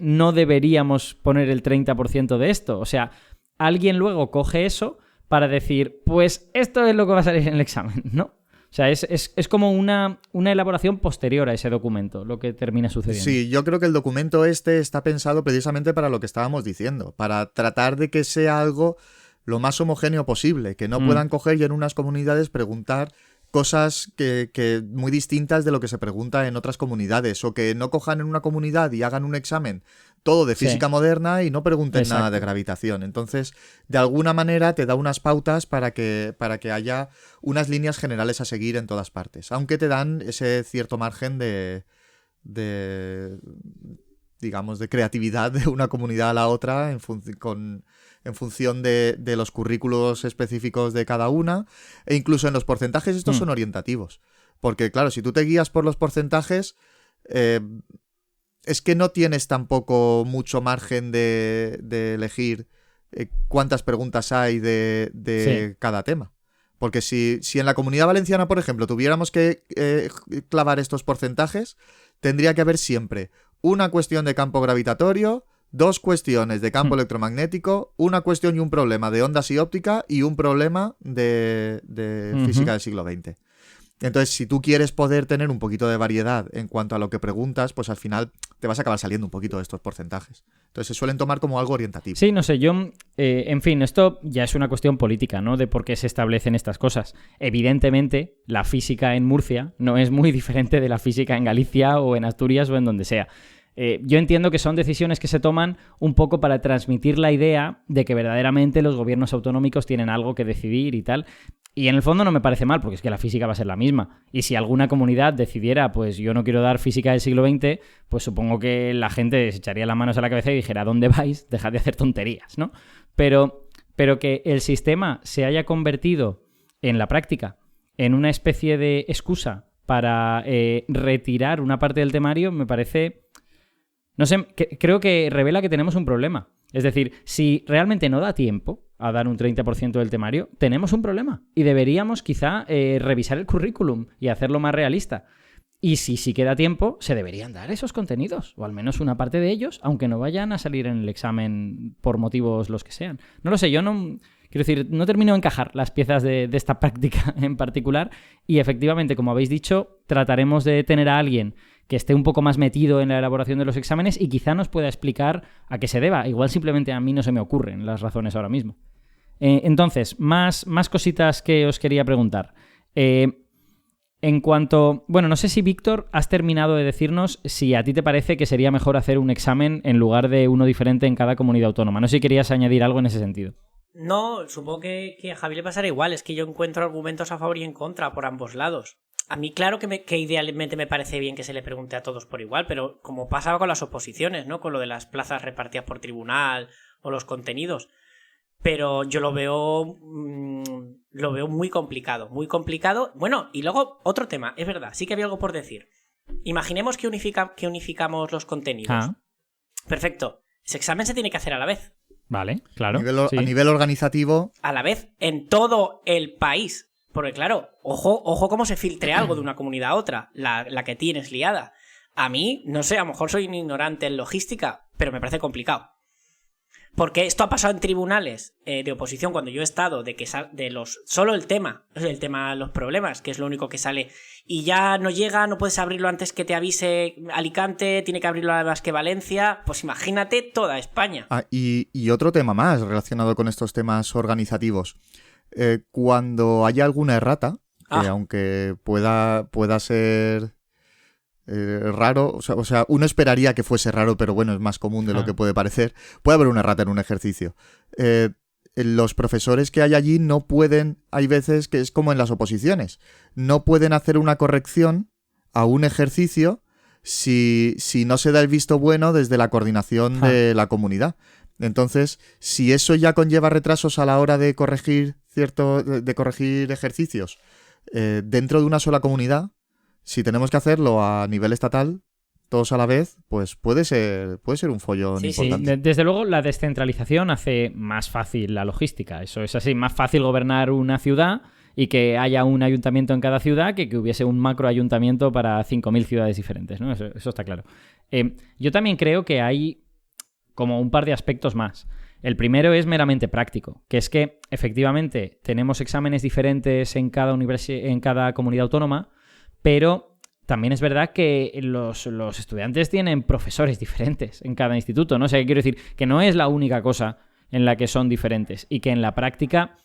no deberíamos poner el 30% de esto. O sea, alguien luego coge eso para decir, pues esto es lo que va a salir en el examen, ¿no? O sea, es como una elaboración posterior a ese documento, lo que termina sucediendo. Sí, yo creo que el documento está pensado precisamente para lo que estábamos diciendo, para tratar de que sea algo lo más homogéneo posible, que no puedan coger y en unas comunidades preguntar cosas que muy distintas de lo que se pregunta en otras comunidades, o que no cojan en una comunidad y hagan un examen todo de física moderna y no pregunten nada de gravitación. Entonces, de alguna manera te da unas pautas para que haya unas líneas generales a seguir en todas partes, aunque te dan ese cierto margen de digamos, de creatividad de una comunidad a la otra en función de los currículos específicos de cada una, e incluso en los porcentajes estos son orientativos. Porque, claro, si tú te guías por los porcentajes, es que no tienes tampoco mucho margen de elegir cuántas preguntas hay de cada tema. Porque si en la Comunidad Valenciana, por ejemplo, tuviéramos que clavar estos porcentajes, tendría que haber siempre una cuestión de campo gravitatorio, 2 cuestiones de campo electromagnético, una cuestión y un problema de ondas y óptica y un problema de física del siglo XX. Entonces, si tú quieres poder tener un poquito de variedad en cuanto a lo que preguntas, pues al final te vas a acabar saliendo un poquito de estos porcentajes. Entonces, se suelen tomar como algo orientativo. Sí, no sé, en fin, esto ya es una cuestión política, ¿no? De por qué se establecen estas cosas. Evidentemente, la física en Murcia no es muy diferente de la física en Galicia o en Asturias o en donde sea. Yo entiendo que son decisiones que se toman un poco para transmitir la idea de que verdaderamente los gobiernos autonómicos tienen algo que decidir y tal. Y en el fondo no me parece mal, porque es que la física va a ser la misma. Y si alguna comunidad decidiera, pues yo no quiero dar física del siglo XX, pues supongo que la gente se echaría las manos a la cabeza y dijera, ¿a dónde vais? Dejad de hacer tonterías, ¿no? Pero que el sistema se haya convertido en la práctica en una especie de excusa para retirar una parte del temario, me parece... No sé, creo que revela que tenemos un problema. Es decir, si realmente no da tiempo a dar un 30% del temario, tenemos un problema. Y deberíamos quizá revisar el currículum y hacerlo más realista. Y si sí queda tiempo, se deberían dar esos contenidos, o al menos una parte de ellos, aunque no vayan a salir en el examen por motivos los que sean. No lo sé, yo no... Quiero decir, no termino de encajar las piezas de esta práctica en particular y efectivamente, como habéis dicho, trataremos de tener a alguien que esté un poco más metido en la elaboración de los exámenes y quizá nos pueda explicar a qué se deba. Igual simplemente a mí no se me ocurren las razones ahora mismo. Entonces, más cositas que os quería preguntar. En cuanto... Bueno, no sé si, Víctor, has terminado de decirnos si a ti te parece que sería mejor hacer un examen en lugar de uno diferente en cada comunidad autónoma. No sé si querías añadir algo en ese sentido. No, supongo que a Javi le pasará igual. Es que yo encuentro argumentos a favor y en contra por ambos lados. A mí claro que idealmente me parece bien que se le pregunte a todos por igual, pero como pasaba con las oposiciones, ¿no? Con lo de las plazas repartidas por tribunal o los contenidos. Pero yo lo veo muy complicado, muy complicado. Bueno, y luego otro tema, es verdad, sí que había algo por decir. Imaginemos que unificamos los contenidos. Perfecto, ese examen se tiene que hacer a la vez. Vale, claro. A nivel organizativo. A la vez, en todo el país. Porque claro, ojo cómo se filtre algo de una comunidad a otra, la que tienes liada. A mí, no sé, a lo mejor soy un ignorante en logística, pero me parece complicado. Porque esto ha pasado en tribunales de oposición cuando yo he estado, solo el tema, los problemas, que es lo único que sale, y ya no llega, no puedes abrirlo antes que te avise Alicante, tiene que abrirlo además que Valencia, pues imagínate toda España. Y otro tema más relacionado con estos temas organizativos. cuando haya alguna errata, que aunque pueda ser raro, o sea, uno esperaría que fuese raro, pero bueno, es más común de lo que puede parecer, puede haber una errata en un ejercicio. Los profesores que hay allí no pueden, hay veces que es como en las oposiciones, no pueden hacer una corrección a un ejercicio si no se da el visto bueno desde la coordinación de la comunidad. Entonces, si eso ya conlleva retrasos a la hora de corregir ejercicios dentro de una sola comunidad, si tenemos que hacerlo a nivel estatal, todos a la vez, pues puede ser un follón importante. Sí. Desde luego, la descentralización hace más fácil la logística. Eso es así, más fácil gobernar una ciudad y que haya un ayuntamiento en cada ciudad que hubiese un macro ayuntamiento para 5.000 ciudades diferentes, ¿no? Eso está claro. Yo también creo que hay como un par de aspectos más. El primero es meramente práctico, que es que efectivamente tenemos exámenes diferentes en cada comunidad autónoma, pero también es verdad que los estudiantes tienen profesores diferentes en cada instituto, ¿no? O sea, quiero decir que no es la única cosa en la que son diferentes y que en la práctica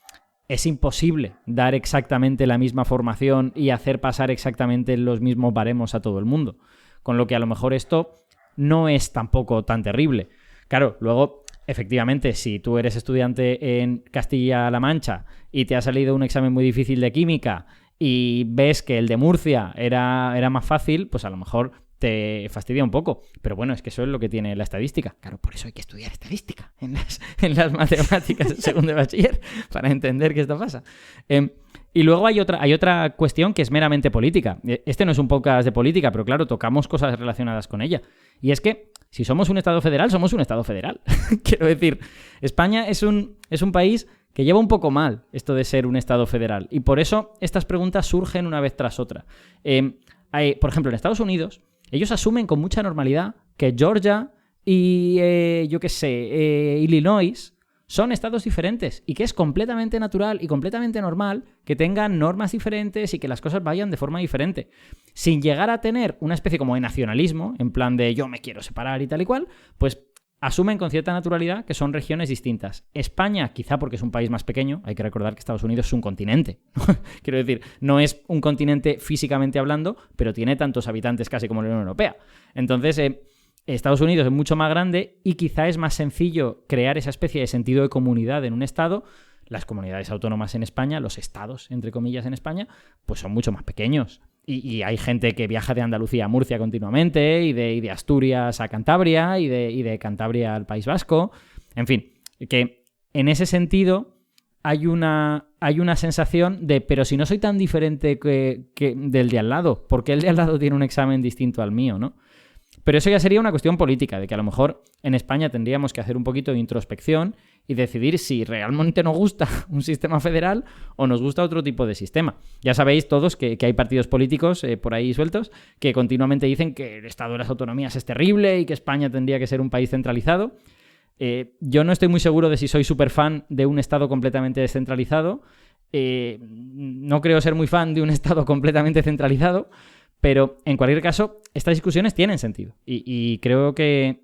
es imposible dar exactamente la misma formación y hacer pasar exactamente los mismos baremos a todo el mundo. Con lo que a lo mejor esto no es tampoco tan terrible. Claro, luego, efectivamente, si tú eres estudiante en Castilla-La Mancha y te ha salido un examen muy difícil de química y ves que el de Murcia era más fácil, pues a lo mejor te fastidia un poco. Pero bueno, es que eso es lo que tiene la estadística. Claro, por eso hay que estudiar estadística en las matemáticas de segundo de bachiller para entender que esto pasa. Y luego hay otra cuestión que es meramente política. Este no es un podcast de política, pero claro, tocamos cosas relacionadas con ella. Y es que si somos un Estado federal, somos un Estado federal. Quiero decir, España es un país que lleva un poco mal esto de ser un Estado federal. Y por eso estas preguntas surgen una vez tras otra. Por ejemplo, en Estados Unidos, ellos asumen con mucha normalidad que Georgia y, Illinois son estados diferentes y que es completamente natural y completamente normal que tengan normas diferentes y que las cosas vayan de forma diferente. Sin llegar a tener una especie como de nacionalismo, en plan de yo me quiero separar y tal y cual, pues asumen con cierta naturalidad que son regiones distintas. España, quizá porque es un país más pequeño, hay que recordar que Estados Unidos es un continente. Quiero decir, no es un continente físicamente hablando, pero tiene tantos habitantes casi como la Unión Europea. Entonces, Estados Unidos es mucho más grande y quizá es más sencillo crear esa especie de sentido de comunidad en un estado. Las comunidades autónomas en España, los estados, entre comillas, en España, pues son mucho más pequeños. Y hay gente que viaja de Andalucía a Murcia continuamente y de Asturias a Cantabria y de Cantabria al País Vasco. En fin, que en ese sentido hay una sensación de pero si no soy tan diferente que del de al lado, ¿por qué el de al lado tiene un examen distinto al mío, no? Pero eso ya sería una cuestión política, de que a lo mejor en España tendríamos que hacer un poquito de introspección y decidir si realmente nos gusta un sistema federal o nos gusta otro tipo de sistema. Ya sabéis todos que hay partidos políticos por ahí sueltos que continuamente dicen que el estado de las autonomías es terrible y que España tendría que ser un país centralizado. Yo no estoy muy seguro de si soy súper fan de un estado completamente descentralizado. No creo ser muy fan de un estado completamente centralizado. Pero, en cualquier caso, estas discusiones tienen sentido. Y creo que,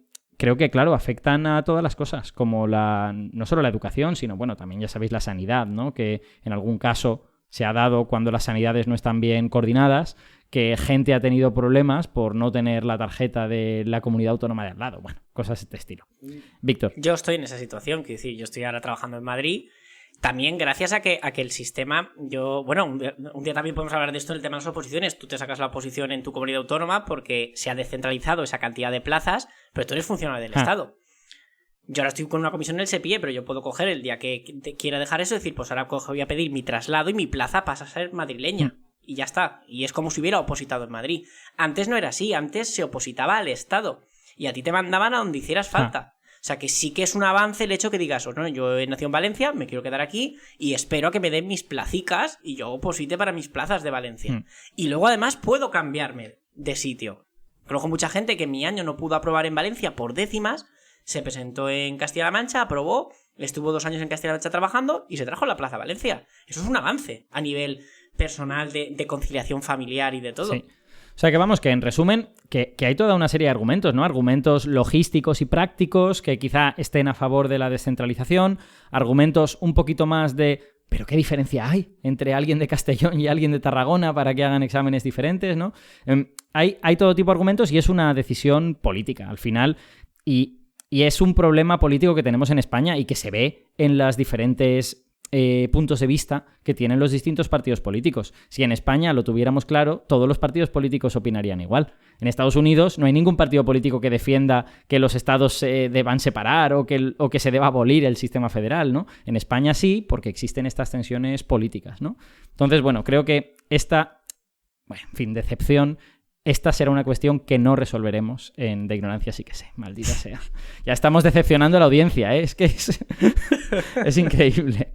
claro, afectan a todas las cosas, como no solo la educación, sino, bueno, también ya sabéis la sanidad, ¿no? Que en algún caso se ha dado cuando las sanidades no están bien coordinadas, que gente ha tenido problemas por no tener la tarjeta de la comunidad autónoma de al lado. Bueno, cosas de este estilo. Víctor. Yo estoy en esa situación, quiero decir, yo estoy ahora trabajando en Madrid. También gracias a que el sistema, un día también podemos hablar de esto, el tema de las oposiciones. Tú te sacas la oposición en tu comunidad autónoma porque se ha descentralizado esa cantidad de plazas, pero tú eres funcionario del Estado. Yo ahora estoy con una comisión en el SEPIE, pero yo puedo coger el día que quiera dejar eso y decir, pues ahora voy a pedir mi traslado y mi plaza pasa a ser madrileña. Y ya está. Y es como si hubiera opositado en Madrid. Antes no era así, antes se opositaba al Estado. Y a ti te mandaban a donde hicieras falta. O sea, que sí que es un avance el hecho que digas, no, yo he nacido en Valencia, me quiero quedar aquí y espero a que me den mis placicas y yo oposite para mis plazas de Valencia. Y luego además puedo cambiarme de sitio. Conozco mucha gente que en mi año no pudo aprobar en Valencia por décimas, se presentó en Castilla-La Mancha, aprobó, estuvo 2 años en Castilla-La Mancha trabajando y se trajo la plaza a Valencia. Eso es un avance a nivel personal de conciliación familiar y de todo. Sí. O sea que vamos, que en resumen, que hay toda una serie de argumentos, ¿no? Argumentos logísticos y prácticos que quizá estén a favor de la descentralización, argumentos un poquito más de pero ¿qué diferencia hay entre alguien de Castellón y alguien de Tarragona para que hagan exámenes diferentes, ¿no? Hay todo tipo de argumentos y es una decisión política al final y es un problema político que tenemos en España y que se ve en las diferentes puntos de vista que tienen los distintos partidos políticos. Si en España lo tuviéramos claro, todos los partidos políticos opinarían igual. En Estados Unidos no hay ningún partido político que defienda que los estados se deban separar o que se deba abolir el sistema federal, ¿no? En España sí, porque existen estas tensiones políticas, ¿no? Entonces, bueno, creo que decepción. Esta será una cuestión que no resolveremos en De Ignorancia sí que sé, maldita sea. Ya estamos decepcionando a la audiencia, ¿eh? Es que es increíble.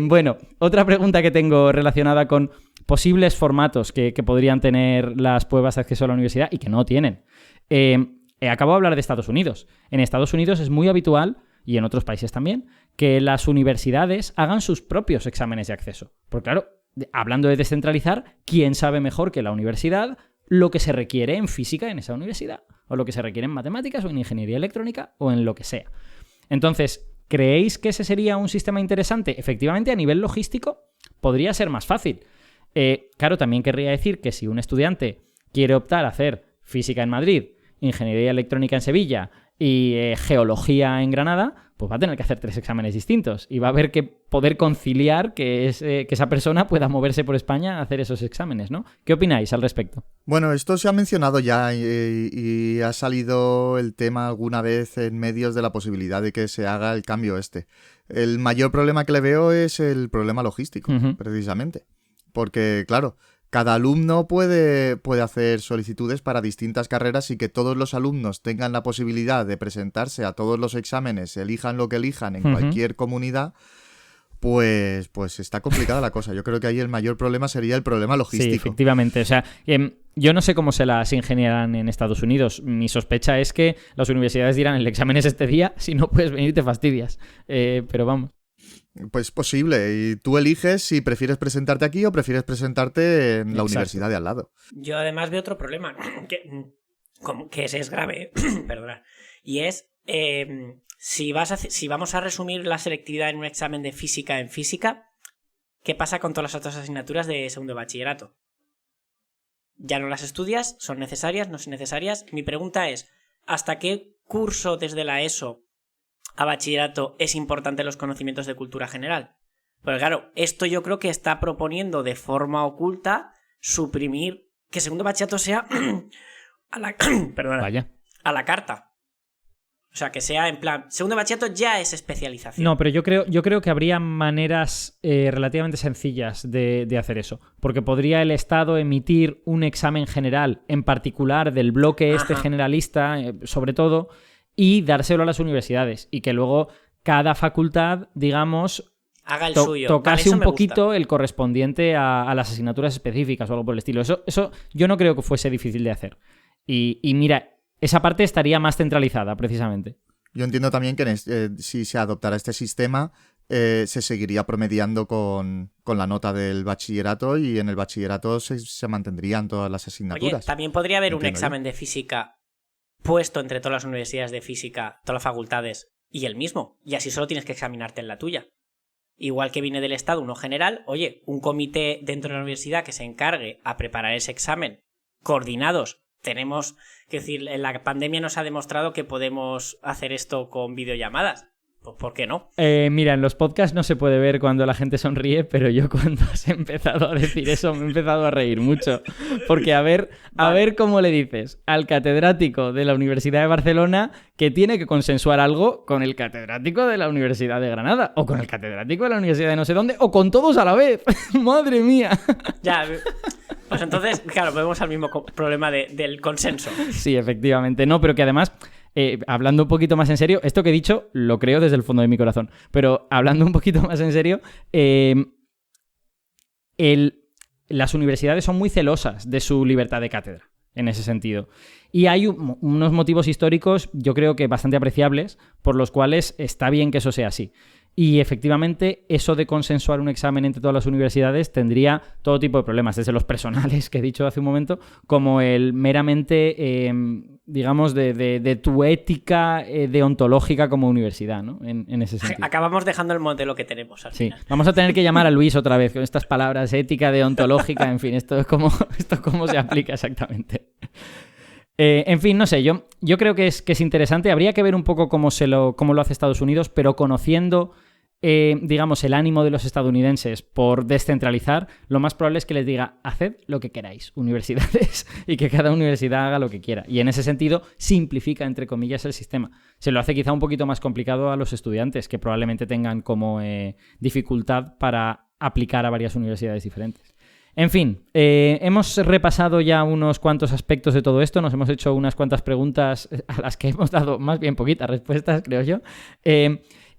Bueno, otra pregunta que tengo relacionada con posibles formatos que podrían tener las pruebas de acceso a la universidad y que no tienen. Acabo de hablar de Estados Unidos. En Estados Unidos es muy habitual, y en otros países también, que las universidades hagan sus propios exámenes de acceso. Porque claro, hablando de descentralizar, ¿quién sabe mejor que la universidad lo que se requiere en física en esa universidad? O lo que se requiere en matemáticas, o en ingeniería electrónica, o en lo que sea. Entonces, ¿creéis que ese sería un sistema interesante? Efectivamente, a nivel logístico, podría ser más fácil. Claro, también querría decir que si un estudiante quiere optar a hacer física en Madrid, ingeniería electrónica en Sevilla y geología en Granada, pues va a tener que hacer 3 exámenes distintos y va a haber que poder conciliar que esa persona pueda moverse por España a hacer esos exámenes, ¿no? ¿Qué opináis al respecto? Bueno, esto se ha mencionado ya y ha salido el tema alguna vez en medios de la posibilidad de que se haga el cambio este. El mayor problema que le veo es el problema logístico, precisamente. Porque, claro, cada alumno puede hacer solicitudes para distintas carreras y que todos los alumnos tengan la posibilidad de presentarse a todos los exámenes, elijan lo que elijan en cualquier comunidad, pues está complicada la cosa. Yo creo que ahí el mayor problema sería el problema logístico. Sí, efectivamente. O sea, yo no sé cómo se las ingeniarán en Estados Unidos. Mi sospecha es que las universidades dirán: el examen es este día, si no puedes venir te fastidias. Pero vamos. Pues posible, y tú eliges si prefieres presentarte aquí o prefieres presentarte en la universidad de al lado. Yo además veo otro problema, que ese es grave, perdona, y es si vamos a resumir la selectividad en un examen de física en física, ¿qué pasa con todas las otras asignaturas de segundo bachillerato? ¿Ya no las estudias? ¿Son necesarias? ¿No son necesarias? Mi pregunta es, ¿hasta qué curso desde la ESO a bachillerato es importante los conocimientos de cultura general? Porque claro, esto yo creo que está proponiendo de forma oculta suprimir que segundo bachillerato sea a la carta. O sea, que sea en plan, segundo bachillerato ya es especialización. No, pero yo creo que habría maneras relativamente sencillas de hacer eso. Porque podría el Estado emitir un examen general, en particular del bloque generalista, sobre todo, y dárselo a las universidades. Y que luego cada facultad, digamos, haga el suyo. Tocase un poquito el correspondiente a las asignaturas específicas o algo por el estilo. Eso yo no creo que fuese difícil de hacer. Y mira, esa parte estaría más centralizada, precisamente. Yo entiendo también que si se adoptara este sistema, se seguiría promediando con la nota del bachillerato, y en el bachillerato se mantendrían todas las asignaturas. Oye, también podría haber un examen de física puesto entre todas las universidades de física, todas las facultades, y el mismo. Y así solo tienes que examinarte en la tuya. Igual que viene del Estado uno general, oye, un comité dentro de la universidad que se encargue a preparar ese examen, coordinados. Tenemos que decir, en la pandemia nos ha demostrado que podemos hacer esto con videollamadas. Pues ¿por qué no? Mira, en los podcasts no se puede ver cuando la gente sonríe, pero yo cuando has empezado a decir eso me he empezado a reír mucho. Porque a ver cómo le dices al catedrático de la Universidad de Barcelona que tiene que consensuar algo con el catedrático de la Universidad de Granada, o con el catedrático de la Universidad de no sé dónde, o con todos a la vez. ¡Madre mía! Ya, pues entonces, claro, volvemos al mismo problema del consenso. Sí, efectivamente. No, pero que además... hablando un poquito más en serio, esto que he dicho lo creo desde el fondo de mi corazón, pero hablando un poquito más en serio, las universidades son muy celosas de su libertad de cátedra, en ese sentido. Y hay unos motivos históricos, yo creo que bastante apreciables, por los cuales está bien que eso sea así. Y efectivamente eso de consensuar un examen entre todas las universidades tendría todo tipo de problemas, desde los personales que he dicho hace un momento, como el meramente, digamos, de tu ética deontológica como universidad, ¿no? En ese sentido. Acabamos dejando el modelo que tenemos al final. Vamos a tener que llamar a Luis otra vez con estas palabras, ética, deontológica, en fin, esto cómo se aplica exactamente. En fin, no sé, yo creo que es interesante. Habría que ver un poco cómo lo hace Estados Unidos, pero conociendo, digamos, el ánimo de los estadounidenses por descentralizar, lo más probable es que les diga, haced lo que queráis, universidades, y que cada universidad haga lo que quiera. Y en ese sentido, simplifica, entre comillas, el sistema. Se lo hace quizá un poquito más complicado a los estudiantes, que probablemente tengan como dificultad para aplicar a varias universidades diferentes. En fin, hemos repasado ya unos cuantos aspectos de todo esto, nos hemos hecho unas cuantas preguntas a las que hemos dado más bien poquitas respuestas, creo yo.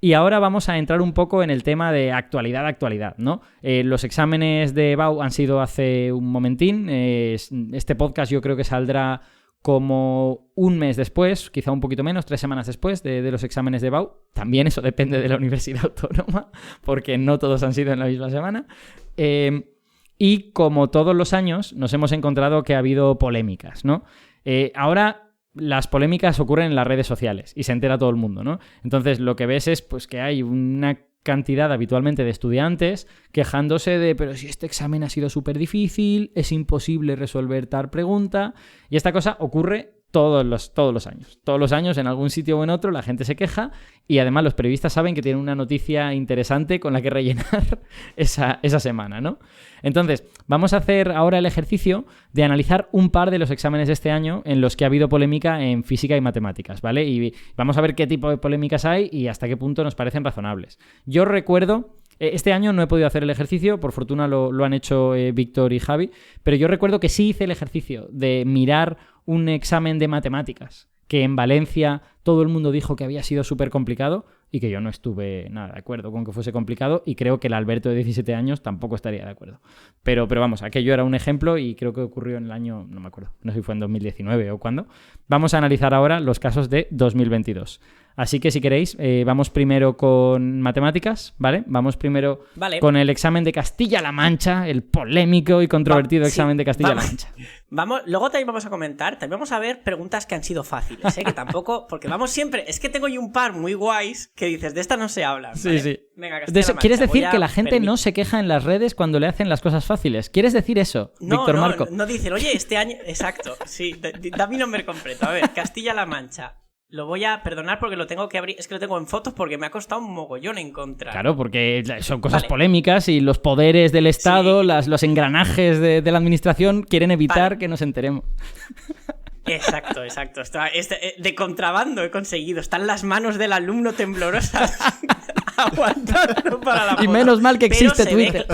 Y ahora vamos a entrar un poco en el tema de actualidad, ¿no? Los exámenes de BAU han sido hace un momentín. Este podcast yo creo que saldrá como un mes después, quizá un poquito menos, 3 semanas después de los exámenes de BAU. También eso depende de la Universidad Autónoma, porque no todos han sido en la misma semana. Y como todos los años, nos hemos encontrado que ha habido polémicas, ¿no? Ahora las polémicas ocurren en las redes sociales y se entera todo el mundo, ¿no? Entonces lo que ves es pues, que hay una cantidad habitualmente de estudiantes quejándose de pero si este examen ha sido súper difícil, es imposible resolver tal pregunta, y esta cosa ocurre todos los años. Todos los años, en algún sitio o en otro, la gente se queja y además los periodistas saben que tienen una noticia interesante con la que rellenar esa semana, ¿no? Entonces, vamos a hacer ahora el ejercicio de analizar un par de los exámenes de este año en los que ha habido polémica en física y matemáticas, ¿vale? Y vamos a ver qué tipo de polémicas hay y hasta qué punto nos parecen razonables. Yo recuerdo... Este año no he podido hacer el ejercicio, por fortuna lo han hecho Víctor y Javi, pero yo recuerdo que sí hice el ejercicio de mirar un examen de matemáticas, que en Valencia todo el mundo dijo que había sido súper complicado y que yo no estuve nada de acuerdo con que fuese complicado, y creo que el Alberto de 17 años tampoco estaría de acuerdo. Pero vamos, aquello era un ejemplo y creo que ocurrió en el año, no me acuerdo, no sé si fue en 2019 o cuándo. Vamos a analizar ahora los casos de 2022. Así que si queréis, vamos primero con matemáticas, ¿vale? Vamos primero con el examen de Castilla-La Mancha, el polémico y controvertido examen de Castilla-La Mancha. Luego también vamos a comentar, también vamos a ver preguntas que han sido fáciles, que tampoco, porque vamos siempre, es que tengo yo un par muy guays que dices, de esta no se habla. Sí, ¿vale? sí. Venga, ¿Quieres decir que la gente no se queja en las redes cuando le hacen las cosas fáciles? ¿Quieres decir eso, Víctor Marco? No dicen, oye, este año... Exacto, sí, da mi nombre completo. A ver, Castilla-La Mancha. Lo voy a perdonar porque lo tengo que abrir. Es que lo tengo en fotos porque me ha costado un mogollón encontrar. Claro, porque son cosas polémicas y los poderes del Estado, los engranajes de la administración quieren evitar que nos enteremos. Exacto. De contrabando he conseguido. Están las manos del alumno temblorosas aguantando para la foto. Y menos mal que existe Twitter.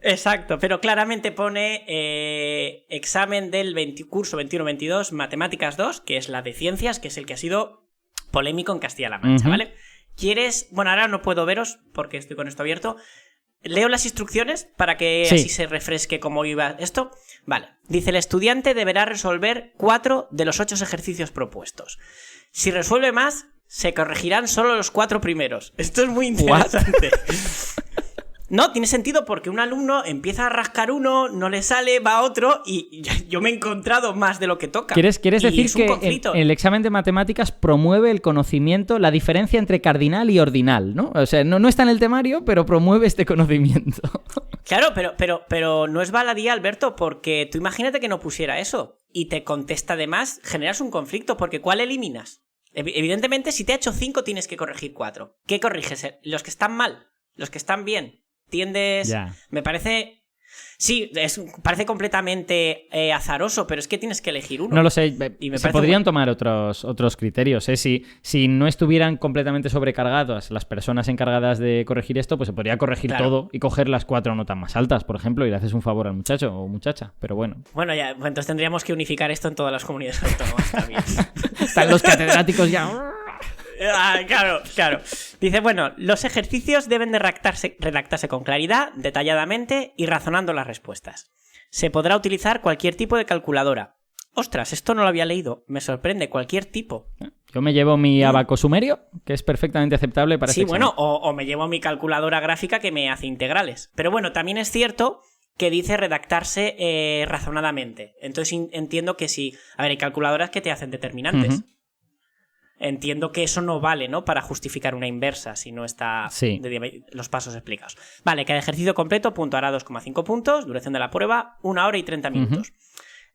Exacto, pero claramente pone examen del curso 21-22, Matemáticas 2, que es la de Ciencias, que es el que ha sido polémico en Castilla-La Mancha, ¿vale? ¿Quieres...? Bueno, ahora no puedo veros porque estoy con esto abierto. Leo las instrucciones para que así se refresque cómo iba esto. Vale, dice: el estudiante deberá resolver 4 de los 8 ejercicios propuestos. Si resuelve más, se corregirán solo los 4 primeros. Esto es muy interesante. No, tiene sentido porque un alumno empieza a rascar uno, no le sale, va a otro y yo me he encontrado más de lo que toca. ¿Quieres decir que el examen de matemáticas promueve el conocimiento, la diferencia entre cardinal y ordinal, ¿no? O sea, no está en el temario, pero promueve este conocimiento. Claro, pero no es baladí, Alberto, porque tú imagínate que no pusiera eso y te contesta además, generas un conflicto, porque ¿cuál eliminas? Evidentemente, si te ha hecho 5, tienes que corregir 4. ¿Qué corriges? ¿Los que están mal? ¿Los que están bien? Tiendes... Ya. Me parece... Sí, parece completamente azaroso, pero es que tienes que elegir uno. No lo sé. Se podrían tomar otros criterios, ¿eh? Si no estuvieran completamente sobrecargadas las personas encargadas de corregir esto, pues se podría corregir todo y coger las 4 notas más altas, por ejemplo, y le haces un favor al muchacho o muchacha, pero bueno. Bueno, ya, entonces tendríamos que unificar esto en todas las comunidades autónomas también. Están los catedráticos ya... Claro. Dice, bueno, los ejercicios deben de redactarse con claridad, detalladamente y razonando las respuestas. Se podrá utilizar cualquier tipo de calculadora. Ostras, esto no lo había leído. Me sorprende, cualquier tipo. Yo me llevo mi abaco sumerio, que es perfectamente aceptable para Sí, este bueno, examen. o me llevo mi calculadora gráfica que me hace integrales. Pero bueno, también es cierto que dice redactarse razonadamente. Entonces entiendo que sí. A ver, hay calculadoras que te hacen determinantes. Ujú. Entiendo que eso no vale, ¿no? Para justificar una inversa si no está los pasos explicados. Vale, cada ejercicio completo puntuará 2,5 puntos, duración de la prueba, 1 hora y 30 minutos.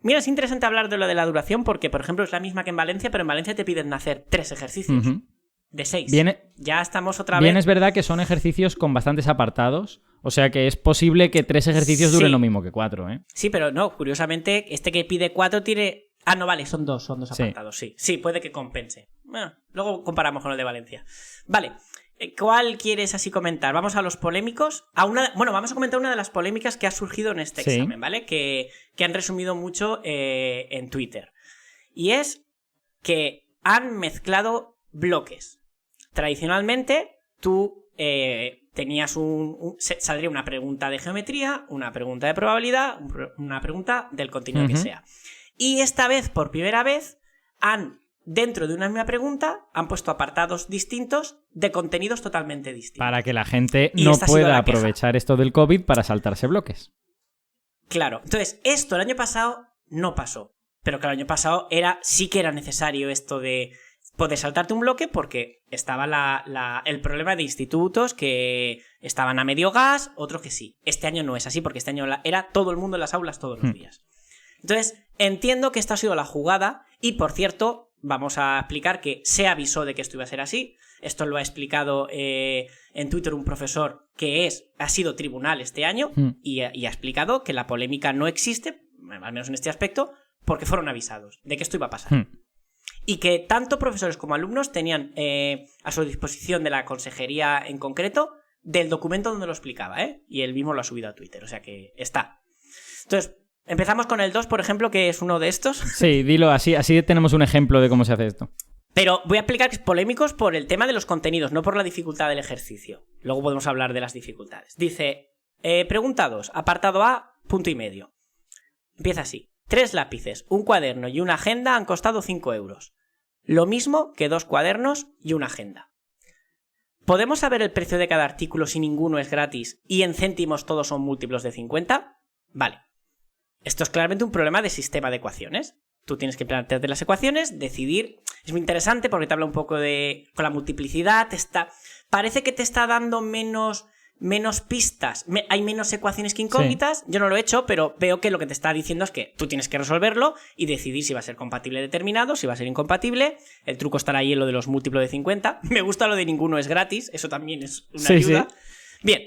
Mira, es interesante hablar de lo de la duración porque, por ejemplo, es la misma que en Valencia, pero en Valencia te piden hacer 3 ejercicios de 6. Ya estamos otra vez... Bien, es verdad que son ejercicios con bastantes apartados, o sea que es posible que 3 ejercicios duren lo mismo que 4, ¿eh? Sí, pero no, curiosamente, este que pide 4 tiene... Ah, no, vale, son dos apartados, sí. Sí, puede que compense. Bueno, luego comparamos con el de Valencia. Vale, ¿cuál quieres así comentar? Vamos a los polémicos. Vamos a comentar una de las polémicas que ha surgido en este examen, ¿vale? Que han resumido mucho en Twitter. Y es que han mezclado bloques. Tradicionalmente, tú tenías saldría una pregunta de geometría, una pregunta de probabilidad, una pregunta del contenido que sea. Y esta vez, por primera vez, dentro de una misma pregunta, han puesto apartados distintos de contenidos totalmente distintos. Para que la gente no pueda aprovechar esto del COVID para saltarse bloques. Claro. Entonces, esto el año pasado no pasó. Pero que el año pasado sí que era necesario esto de poder saltarte un bloque porque estaba el problema de institutos que estaban a medio gas, otros que sí. Este año no es así porque este año era todo el mundo en las aulas todos los días. Entonces, entiendo que esta ha sido la jugada y, por cierto, vamos a explicar que se avisó de que esto iba a ser así. Esto lo ha explicado en Twitter un profesor que ha sido tribunal este año y ha explicado que la polémica no existe, al menos en este aspecto, porque fueron avisados de que esto iba a pasar. Y que tanto profesores como alumnos tenían a su disposición de la consejería en concreto del documento donde lo explicaba, y él mismo lo ha subido a Twitter, o sea que está. Entonces, empezamos con el 2, por ejemplo, que es uno de estos. Sí, dilo, así tenemos un ejemplo de cómo se hace esto. Pero voy a explicar que es polémicos por el tema de los contenidos, no por la dificultad del ejercicio. Luego podemos hablar de las dificultades. Dice, pregunta 2, apartado A, punto y medio. Empieza así. 3 lápices, un cuaderno y una agenda han costado 5 euros. Lo mismo que 2 cuadernos y una agenda. ¿Podemos saber el precio de cada artículo si ninguno es gratis y en céntimos todos son múltiplos de 50? Vale. Esto es claramente un problema de sistema de ecuaciones. Tú tienes que plantearte las ecuaciones, decidir. Es muy interesante porque te habla un poco con la multiplicidad. Parece que te está dando menos pistas. Hay menos ecuaciones que incógnitas. Sí. Yo no lo he hecho, pero veo que lo que te está diciendo es que tú tienes que resolverlo y decidir si va a ser compatible determinado, si va a ser incompatible. El truco estará ahí en lo de los múltiplos de 50. Me gusta lo de ninguno es gratis. Eso también es una ayuda. Sí. Bien.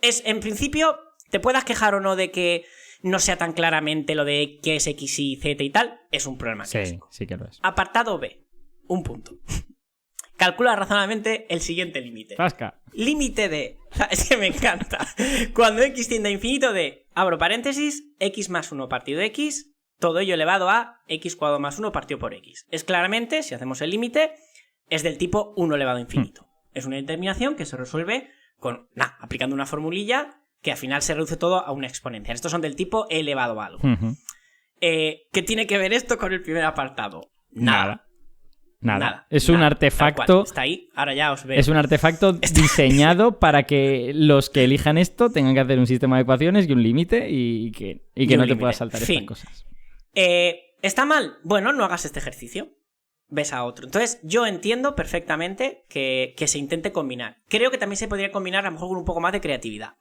En principio, te puedas quejar o no de que no sea tan claramente lo de qué es X y Z y tal, es un problema clásico. Sí que lo es. Apartado B, 1 punto. Calcula razonablemente el siguiente límite. Fasca. Límite de... Es que me encanta. Cuando X tiende a infinito de, abro paréntesis, X más 1 partido de X, todo ello elevado a X cuadrado más 1 partido por X. Es claramente, si hacemos el límite, es del tipo 1 elevado a infinito. Es una determinación que se resuelve aplicando una formulilla que al final se reduce todo a una exponencial. Estos son del tipo e elevado a algo. ¿Qué tiene que ver esto con el primer apartado? Nada. Es un artefacto. Está ahí, ahora ya os veo. Es un artefacto diseñado para que los que elijan esto tengan que hacer un sistema de ecuaciones y un límite y que no te puedas saltar estas cosas. ¿Está mal? Bueno, no hagas este ejercicio. Ves a otro. Entonces, yo entiendo perfectamente que se intente combinar. Creo que también se podría combinar a lo mejor con un poco más de creatividad.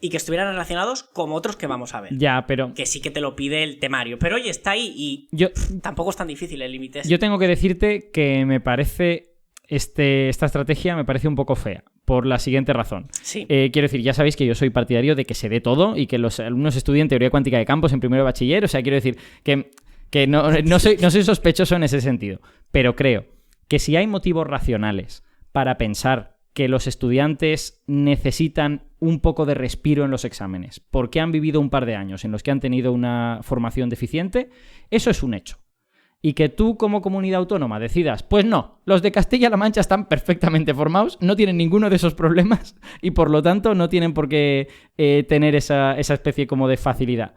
Y que estuvieran relacionados como otros que vamos a ver. Ya, pero... Que sí que te lo pide el temario. Pero oye, está ahí y tampoco es tan difícil el límite. Yo tengo que decirte que me parece... esta estrategia me parece un poco fea. Por la siguiente razón. Sí. Quiero decir, ya sabéis que yo soy partidario de que se dé todo y que los alumnos estudien teoría cuántica de campos en primero de bachiller. O sea, quiero decir que no soy sospechoso en ese sentido. Pero creo que si hay motivos racionales para pensar que los estudiantes necesitan un poco de respiro en los exámenes porque han vivido un par de años en los que han tenido una formación deficiente, eso es un hecho. Y que tú como comunidad autónoma decidas, pues no, los de Castilla-La Mancha están perfectamente formados, no tienen ninguno de esos problemas y por lo tanto no tienen por qué tener esa especie como de facilidad.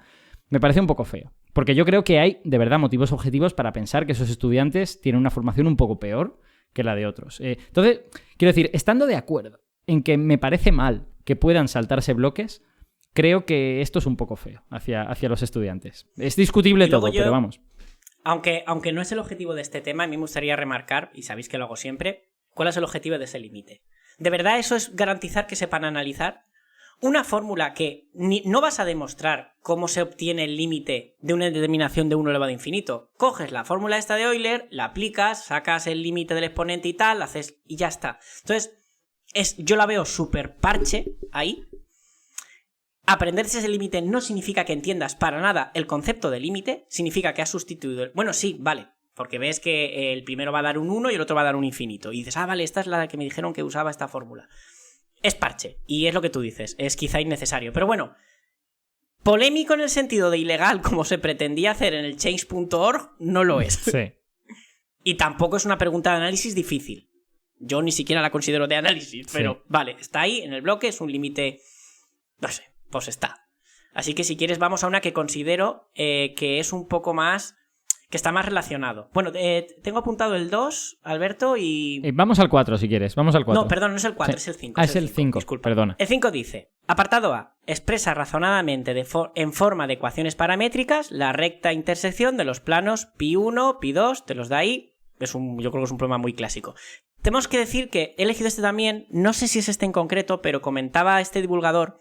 Me parece un poco feo. Porque yo creo que hay, de verdad, motivos objetivos para pensar que esos estudiantes tienen una formación un poco peor que la de otros. Entonces, quiero decir, estando de acuerdo en que me parece mal que puedan saltarse bloques, creo que esto es un poco feo hacia los estudiantes. Es discutible todo, pero vamos. Aunque no es el objetivo de este tema, a mí me gustaría remarcar, y sabéis que lo hago siempre, cuál es el objetivo de ese límite. ¿De verdad eso es garantizar que sepan analizar? Una fórmula que no vas a demostrar cómo se obtiene el límite de una determinación de 1 elevado a infinito. Coges la fórmula esta de Euler, la aplicas, sacas el límite del exponente y tal, haces y ya está. Entonces, yo la veo súper parche ahí. Aprenderse ese límite no significa que entiendas para nada el concepto de límite, significa que has sustituido Bueno, sí, vale, porque ves que el primero va a dar un 1 y el otro va a dar un infinito. Y dices, vale, esta es la que me dijeron que usaba esta fórmula. Es parche, y es lo que tú dices, es quizá innecesario. Pero bueno, polémico en el sentido de ilegal, como se pretendía hacer en el change.org, no lo es. Sí. Y tampoco es una pregunta de análisis difícil. Yo ni siquiera la considero de análisis, pero sí. Vale, está ahí en el bloque, es un límite, no sé, pues está. Así que si quieres vamos a una que considero que es un poco más... que está más relacionado. Bueno, tengo apuntado el 2, Alberto, y... Vamos al 4 si quieres, vamos al 4. No, perdón, no es el 4, sí. Es el 5. Es el 5, disculpa. Perdona. El 5 dice, apartado A, expresa razonadamente en forma de ecuaciones paramétricas la recta intersección de los planos pi1, pi2, te los da ahí. Yo creo que es un problema muy clásico. Tenemos que decir que he elegido este también, no sé si es este en concreto, pero comentaba este divulgador,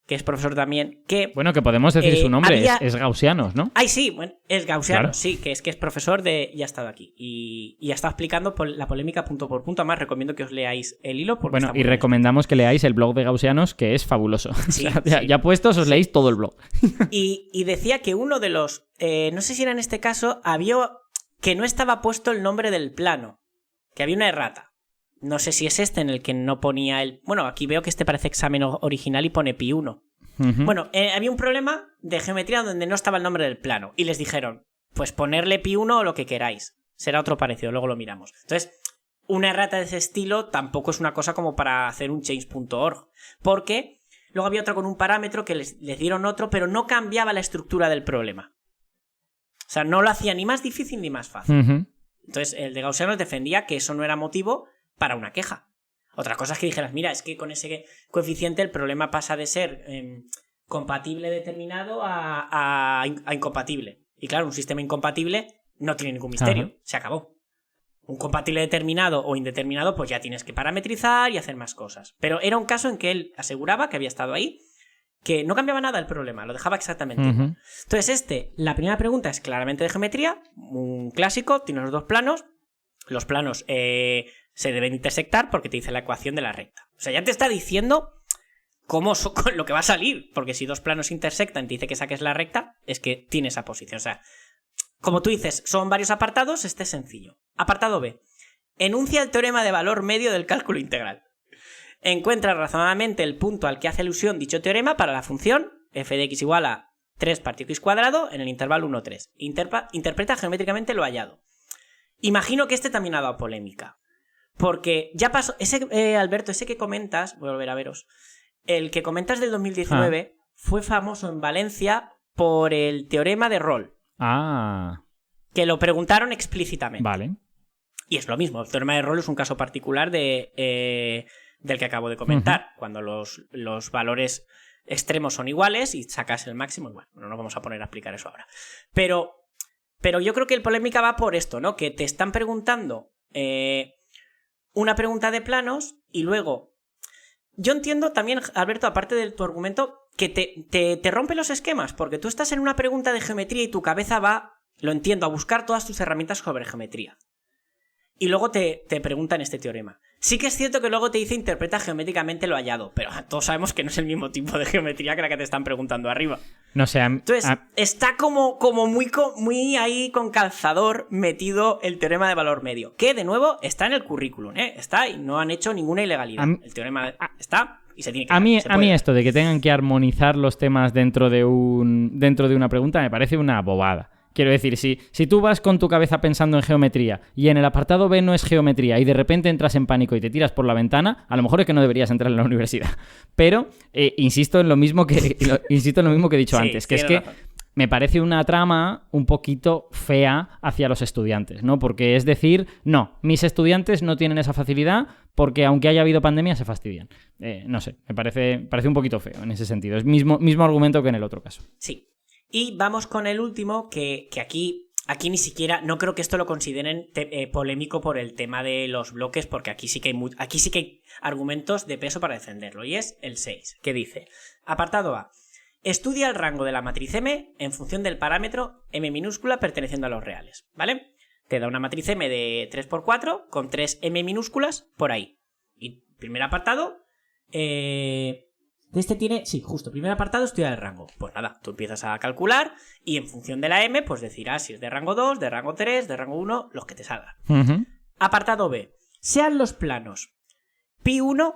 que es profesor también, que... Bueno, que podemos decir su nombre, es Gaussianos, ¿no? Ay, sí, bueno, es Gaussianos, claro. Sí, que es profesor de... y ha estado aquí. Y ha estado explicando la polémica punto por punto. Además, recomiendo que os leáis el hilo. Porque bueno, y recomendamos que leáis el blog de Gaussianos, que es fabuloso. Sí, o sea, ya puestos, os leéis todo el blog. Y decía que uno de los... no sé si era en este caso, había... que no estaba puesto el nombre del plano. Que había una errata. No sé si es este en el que no ponía el... Bueno, aquí veo que este parece examen original y pone pi 1. Uh-huh. Bueno, había un problema de geometría donde no estaba el nombre del plano. Y les dijeron, pues ponerle pi 1 o lo que queráis. Será otro parecido, luego lo miramos. Entonces, una errata de ese estilo tampoco es una cosa como para hacer un change.org. Porque luego había otro con un parámetro que les dieron otro, pero no cambiaba la estructura del problema. O sea, no lo hacía ni más difícil ni más fácil. Uh-huh. Entonces, el de Gaussianos defendía que eso no era motivo para una queja. Otra cosa es que dijeras, mira, es que con ese coeficiente el problema pasa de ser compatible determinado a incompatible. Y claro, un sistema incompatible no tiene ningún misterio. Uh-huh. Se acabó. Un compatible determinado o indeterminado, pues ya tienes que parametrizar y hacer más cosas. Pero era un caso en que él aseguraba que había estado ahí, que no cambiaba nada el problema, lo dejaba exactamente igual. Uh-huh. Entonces la primera pregunta es claramente de geometría, un clásico, tiene los dos planos. Los planos se deben intersectar porque te dice la ecuación de la recta. O sea, ya te está diciendo lo que va a salir, porque si dos planos intersectan y te dice que saques la recta, es que tiene esa posición. O sea, como tú dices, son varios apartados, este es sencillo. Apartado B. Enuncia el teorema de valor medio del cálculo integral. Encuentra razonadamente el punto al que hace alusión dicho teorema para la función f de x igual a 3 partido x cuadrado en el intervalo 1, 3. Interpreta geométricamente lo hallado. Imagino que este también ha dado polémica. Porque ya pasó... Alberto, ese que comentas... Voy a volver a veros. El que comentas del 2019 fue famoso en Valencia por el teorema de Rolle. Que lo preguntaron explícitamente. Vale. Y es lo mismo. El teorema de Rolle es un caso particular del que acabo de comentar. Uh-huh. Cuando los valores extremos son iguales y sacas el máximo igual. Bueno, no vamos a poner a explicar eso ahora. Pero yo creo que el polémica va por esto, ¿no? Que te están preguntando una pregunta de planos y luego... Yo entiendo también, Alberto, aparte de tu argumento, que te rompe los esquemas, porque tú estás en una pregunta de geometría y tu cabeza va, lo entiendo, a buscar todas tus herramientas sobre geometría. Y luego te preguntan este teorema. Sí que es cierto que luego te dice interpreta geométricamente lo hallado, pero todos sabemos que no es el mismo tipo de geometría que la que te están preguntando arriba. No sé. Entonces, está como muy ahí con calzador metido el teorema de valor medio, que de nuevo está en el currículum, está y no han hecho ninguna ilegalidad. El teorema está y se tiene que... A mí esto de que tengan que armonizar los temas dentro de una pregunta me parece una bobada. Quiero decir, si tú vas con tu cabeza pensando en geometría y en el apartado B no es geometría y de repente entras en pánico y te tiras por la ventana, a lo mejor es que no deberías entrar en la universidad. Pero insisto en lo mismo que he dicho antes, que es que me parece una trama un poquito fea hacia los estudiantes, ¿no? Porque es decir, no, mis estudiantes no tienen esa facilidad porque aunque haya habido pandemia se fastidian. No sé, me parece un poquito feo en ese sentido. Es mismo argumento que en el otro caso. Sí. Y vamos con el último, que aquí ni siquiera, no creo que esto lo consideren polémico por el tema de los bloques, porque aquí sí que hay argumentos de peso para defenderlo, y es el 6, que dice: apartado A. Estudia el rango de la matriz M en función del parámetro M minúscula perteneciendo a los reales, ¿vale? Te da una matriz M de 3×4 con 3 M minúsculas por ahí. Y primer apartado, primer apartado, estudia el rango. Pues nada, tú empiezas a calcular y en función de la M, pues decirás si es de rango 2, de rango 3, de rango 1, los que te salgan. Uh-huh. Apartado B. Sean los planos pi1...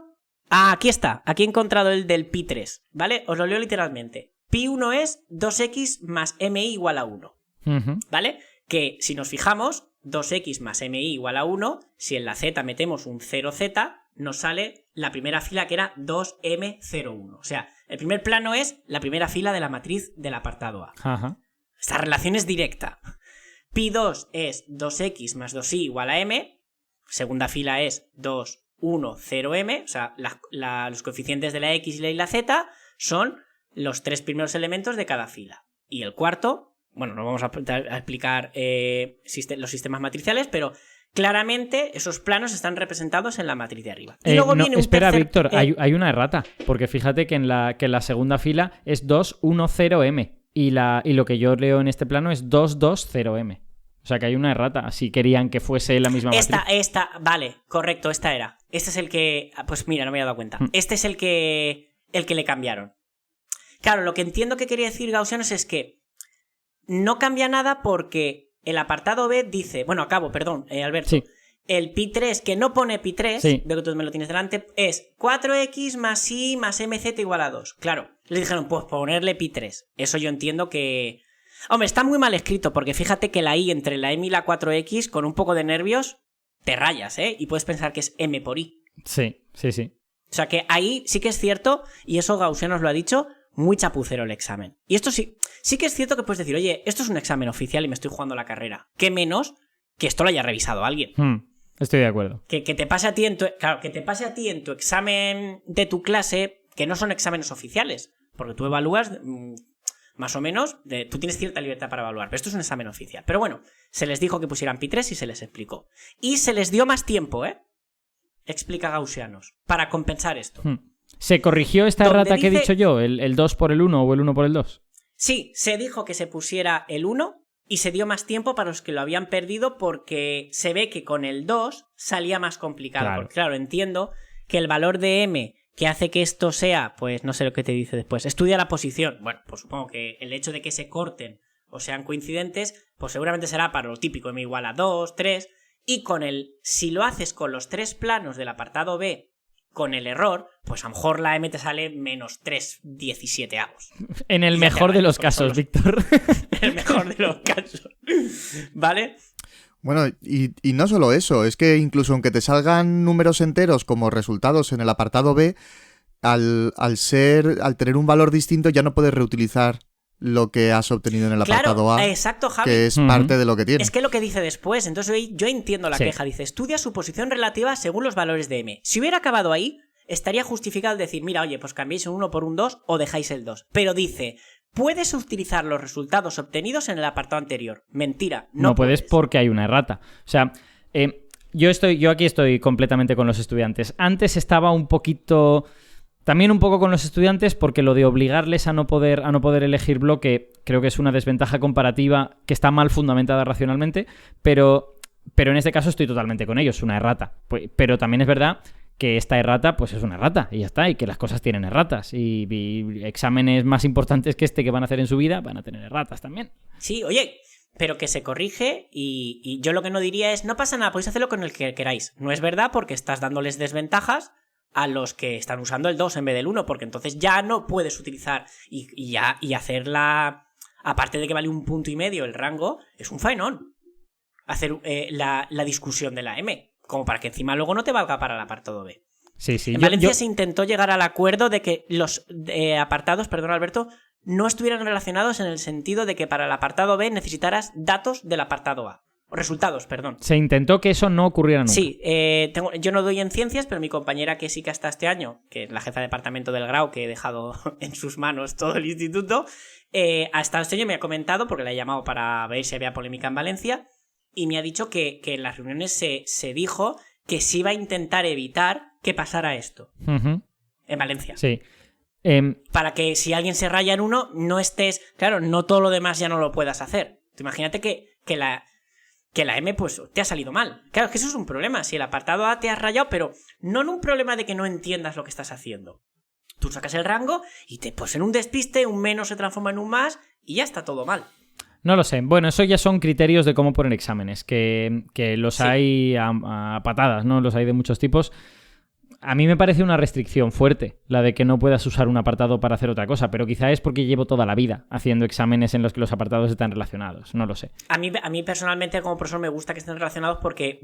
aquí está, aquí he encontrado el del pi3, ¿vale? Os lo leo literalmente. Pi1 es 2x más mi igual a 1, uh-huh. ¿vale? Que si nos fijamos, 2x más mi igual a 1, si en la z metemos un 0z, nos sale la primera fila que era 2m01. O sea, el primer plano es la primera fila de la matriz del apartado A. Uh-huh. Esta relación es directa. Pi2 es 2x más 2i igual a m, segunda fila es 2, 1, 0m, o sea, los coeficientes de la x y la z son los tres primeros elementos de cada fila. Y el cuarto, bueno, no vamos a explicar los sistemas matriciales, pero claramente esos planos están representados en la matriz de arriba. Y luego viene un espera, tercer... Víctor, hay una errata, porque fíjate que en la segunda fila es 2, 1, 0m, y lo que yo leo en este plano es 2, 2, 0m. O sea que hay una errata, si querían que fuese la misma matriz. Vale, correcto, esta era. Este es el que... Pues mira, no me había dado cuenta. Este es el que le cambiaron. Claro, lo que entiendo que quería decir Gaussianos es que no cambia nada porque el apartado B dice... Bueno, Alberto. Sí. El pi3, que no pone pi3, sí. veo que tú me lo tienes delante, es 4x más i más mz igual a 2. Claro, le dijeron, pues ponerle pi3. Eso yo entiendo que... Hombre, está muy mal escrito, porque fíjate que la i entre la m y la 4x, con un poco de nervios, te rayas, ¿eh? Y puedes pensar que es m por i. Sí. O sea que ahí sí que es cierto, y eso Gaussian nos lo ha dicho, muy chapucero el examen. Y esto sí que es cierto que puedes decir, oye, esto es un examen oficial y me estoy jugando la carrera. ¿Qué menos que esto lo haya revisado alguien? Estoy de acuerdo. Que te pase a ti en tu examen de tu clase, que no son exámenes oficiales, porque tú evalúas... más o menos, tú tienes cierta libertad para evaluar, pero esto es un examen oficial. Pero bueno, se les dijo que pusieran pi3 y se les explicó. Y se les dio más tiempo, explica Gaussianos, para compensar esto. ¿Se corrigió esta errata que he dicho yo? ¿El 2 por el 1 o el 1 por el 2? Sí, se dijo que se pusiera el 1 y se dio más tiempo para los que lo habían perdido porque se ve que con el 2 salía más complicado. Claro. Porque claro, entiendo que el valor de m... que hace que esto sea, pues no sé lo que te dice después, estudia la posición. Bueno, pues supongo que el hecho de que se corten o sean coincidentes, pues seguramente será para lo típico, m igual a 2, 3, y si lo haces con los tres planos del apartado B, con el error, pues a lo mejor la m te sale menos 3,17 avos. En el mejor de los casos, Víctor. En el mejor de los casos. ¿Vale? Bueno, y no solo eso, es que incluso aunque te salgan números enteros como resultados en el apartado B, al tener un valor distinto ya no puedes reutilizar lo que has obtenido en el apartado A, exacto, Javi. que es parte de lo que tiene. Es que lo que dice después, entonces yo entiendo la queja, dice, estudia su posición relativa según los valores de M. Si hubiera acabado ahí, estaría justificado el decir, mira, oye, pues cambiéis un 1 por un 2 o dejáis el 2. Pero dice... Puedes utilizar los resultados obtenidos en el apartado anterior. Mentira, no puedes porque hay una errata. O sea, yo aquí estoy completamente con los estudiantes. Antes estaba un poco con los estudiantes porque lo de obligarles a no poder elegir bloque creo que es una desventaja comparativa que está mal fundamentada racionalmente, pero en este caso estoy totalmente con ellos, una errata. Pero también es verdad que esta errata pues es una errata y ya está, y que las cosas tienen erratas y exámenes más importantes que este que van a hacer en su vida van a tener erratas también. Sí, oye, pero que se corrige y yo lo que no diría es, no pasa nada, podéis hacerlo con el que queráis. No es verdad porque estás dándoles desventajas a los que están usando el 2 en vez del 1, porque entonces ya no puedes utilizar y hacerla, aparte de que vale 1,5 puntos el rango, es un faenón hacer la discusión de la M. Como para que encima luego no te valga para el apartado B. Sí. En Valencia se intentó llegar al acuerdo de que los apartados, perdón Alberto, no estuvieran relacionados en el sentido de que para el apartado B necesitaras datos del apartado A. Resultados, perdón. Se intentó que eso no ocurriera nunca. Sí, yo no doy en ciencias, pero mi compañera que sí que hasta este año, que es la jefa de departamento del grado, que he dejado en sus manos todo el instituto, hasta este año me ha comentado, porque la he llamado para ver si había polémica en Valencia, y me ha dicho que en las reuniones se dijo que se iba a intentar evitar que pasara esto. Uh-huh. En Valencia. Sí. Para que si alguien se raya en uno, no estés... Claro, no todo lo demás ya no lo puedas hacer. Tú imagínate que la M pues te ha salido mal. Claro, que eso es un problema. Si el apartado A te has rayado, pero no en un problema de que no entiendas lo que estás haciendo. Tú sacas el rango y pues en un despiste, un menos se transforma en un más y ya está todo mal. No lo sé. Bueno, eso ya son criterios de cómo poner exámenes, que los hay a patadas, ¿no? Los hay de muchos tipos. A mí me parece una restricción fuerte la de que no puedas usar un apartado para hacer otra cosa, pero quizá es porque llevo toda la vida haciendo exámenes en los que los apartados están relacionados, no lo sé. A mí personalmente como profesor me gusta que estén relacionados porque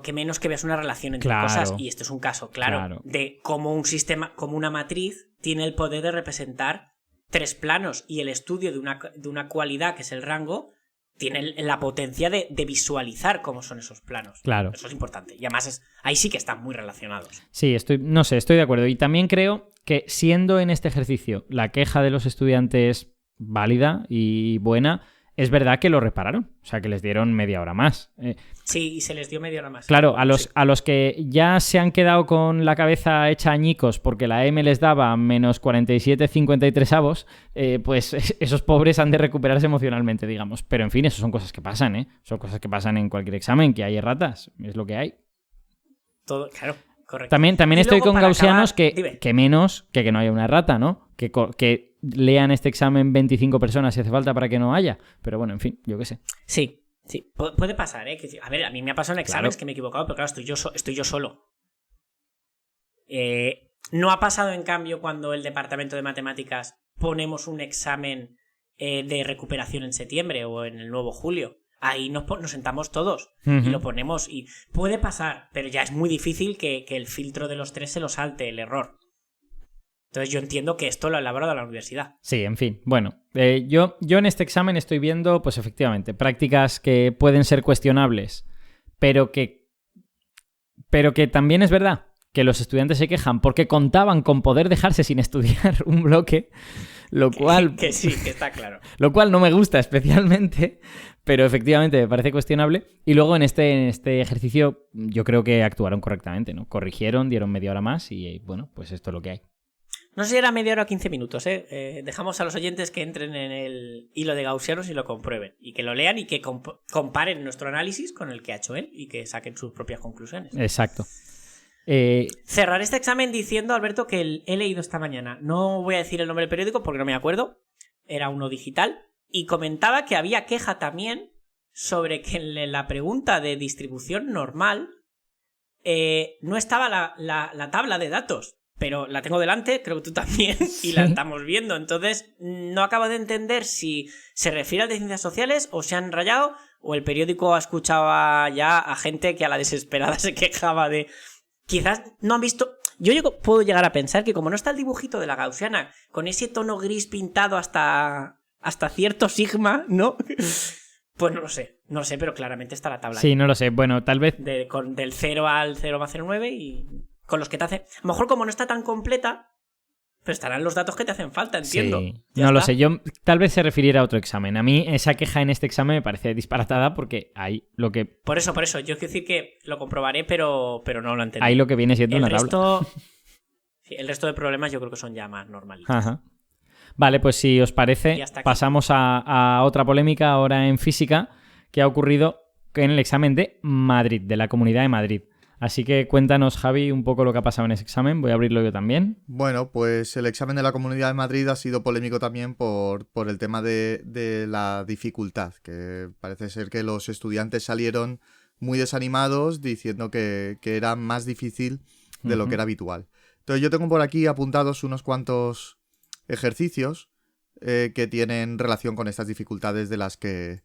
que menos que veas una relación entre cosas, y esto es un caso claro de cómo un sistema, como una matriz tiene el poder de representar 3 planos y el estudio de una cualidad que es el rango tiene la potencia de visualizar cómo son esos planos. Claro. Eso es importante. Y además ahí sí que están muy relacionados. Sí, estoy de acuerdo. Y también creo que siendo en este ejercicio la queja de los estudiantes válida y buena, es verdad que lo repararon. O sea, que les dieron media hora más. Sí, y se les dio media hora más. Claro, a los que ya se han quedado con la cabeza hecha añicos porque la M les daba menos 47,53, pues esos pobres han de recuperarse emocionalmente, digamos. Pero en fin, eso son cosas que pasan, ¿eh? Son cosas que pasan en cualquier examen, que hay erratas. Es lo que hay. Todo, claro, correcto. También estoy con gaussianos que menos que no haya una errata, ¿no? Que lean este examen 25 personas si hace falta para que no haya. Pero bueno, en fin, yo qué sé. Sí. Sí, puede pasar, ¿eh? A ver, a mí me ha pasado en exámenes que me he equivocado, pero claro, estoy yo solo. No ha pasado, en cambio, cuando el departamento de matemáticas ponemos un examen de recuperación en septiembre o en el nuevo julio. Ahí nos sentamos todos y lo ponemos. Y puede pasar, pero ya es muy difícil que el filtro de los 3 se lo salte el error. Entonces yo entiendo que esto lo ha elaborado la universidad. Sí, en fin. Bueno, yo en este examen estoy viendo, pues efectivamente, prácticas que pueden ser cuestionables, pero que también es verdad que los estudiantes se quejan porque contaban con poder dejarse sin estudiar un bloque, lo cual... Que sí, que está claro. Lo cual no me gusta especialmente, pero efectivamente me parece cuestionable. Y luego en este ejercicio yo creo que actuaron correctamente, ¿no? Corrigieron, dieron media hora más y bueno, pues esto es lo que hay. No sé si era media hora o 15 minutos, ¿eh? Dejamos a los oyentes que entren en el hilo de gaussianos y lo comprueben. Y que lo lean y que comparen nuestro análisis con el que ha hecho él y que saquen sus propias conclusiones. Exacto. Cerrar este examen diciendo, Alberto, que he leído esta mañana. No voy a decir el nombre del periódico porque no me acuerdo. Era uno digital. Y comentaba que había queja también sobre que en la pregunta de distribución normal no estaba la tabla de datos. Pero la tengo delante, creo que tú también, y la estamos viendo. Entonces, no acabo de entender si se refiere al de ciencias sociales o se han rayado, o el periódico ha escuchado ya a gente que a la desesperada se quejaba de... Quizás no han visto... Yo puedo llegar a pensar que como no está el dibujito de la gaussiana, con ese tono gris pintado hasta cierto sigma, ¿no? Pues no lo sé, pero claramente está la tabla. Sí, no lo sé. Bueno, tal vez... Del 0 al 0,09 y... Con los que te hace... A lo mejor como no está tan completa, pero estarán los datos que te hacen falta, entiendo. Sí, no lo sé. Yo tal vez se refiriera a otro examen. A mí esa queja en este examen me parece disparatada porque hay lo que... Por eso. Yo quiero decir que lo comprobaré, pero no lo entendí. Hay lo que viene siendo una tabla. Sí, el resto de problemas yo creo que son ya más normalitos. Ajá. Vale, pues si os parece, pasamos a otra polémica ahora en física que ha ocurrido en el examen de Madrid, de la Comunidad de Madrid. Así que cuéntanos, Javi, un poco lo que ha pasado en ese examen. Voy a abrirlo yo también. Bueno, pues el examen de la Comunidad de Madrid ha sido polémico también por el tema de la dificultad, que parece ser que los estudiantes salieron muy desanimados diciendo que era más difícil de lo que era habitual. Entonces yo tengo por aquí apuntados unos cuantos ejercicios que tienen relación con estas dificultades de las que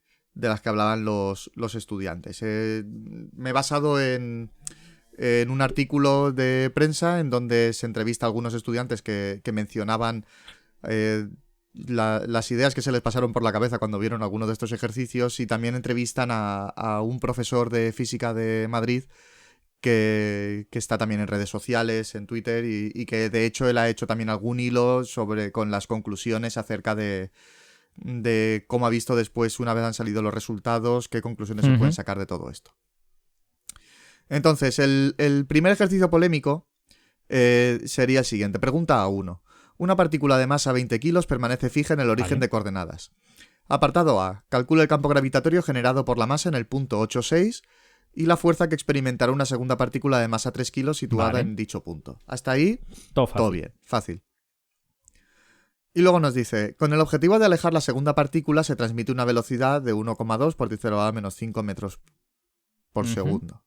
hablaban los estudiantes. Me he basado en un artículo de prensa en donde se entrevista a algunos estudiantes que mencionaban las ideas que se les pasaron por la cabeza cuando vieron alguno de estos ejercicios, y también entrevistan a un profesor de física de Madrid que está también en redes sociales, en Twitter, y que de hecho él ha hecho también algún hilo con las conclusiones acerca de cómo ha visto después, una vez han salido los resultados, qué conclusiones se pueden sacar de todo esto. Entonces, el primer ejercicio polémico sería el siguiente. Pregunta A1. Una partícula de masa 20 kilos permanece fija en el origen de coordenadas. Apartado A. Calcula el campo gravitatorio generado por la masa en el punto 8,6 y la fuerza que experimentará una segunda partícula de masa 3 kilos situada en dicho punto. Hasta ahí, todo bien, fácil. Y luego nos dice, con el objetivo de alejar la segunda partícula se transmite una velocidad de 1,2 por 10 a la menos 5 metros por segundo.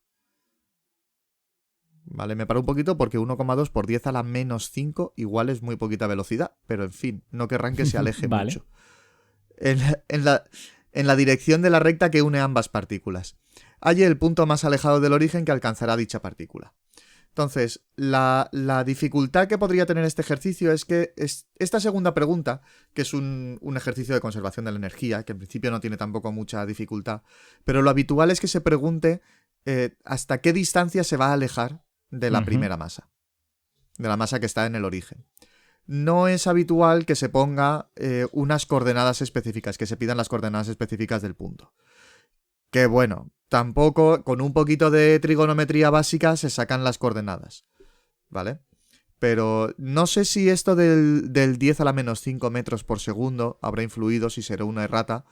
Vale, me paro un poquito porque 1,2 por 10 a la menos 5 igual es muy poquita velocidad, pero en fin, no querrán que se aleje mucho. En la dirección de la recta que une ambas partículas. Halle el punto más alejado del origen que alcanzará dicha partícula. Entonces, la dificultad que podría tener este ejercicio es que esta segunda pregunta, que es un ejercicio de conservación de la energía, que en principio no tiene tampoco mucha dificultad, pero lo habitual es que se pregunte hasta qué distancia se va a alejar de la primera masa, de la masa que está en el origen. No es habitual que se ponga unas coordenadas específicas, que se pidan las coordenadas específicas del punto. Que bueno, tampoco, con un poquito de trigonometría básica se sacan las coordenadas, ¿vale? Pero no sé si esto del 10 a la menos 5 metros por segundo habrá influido, si será una errata,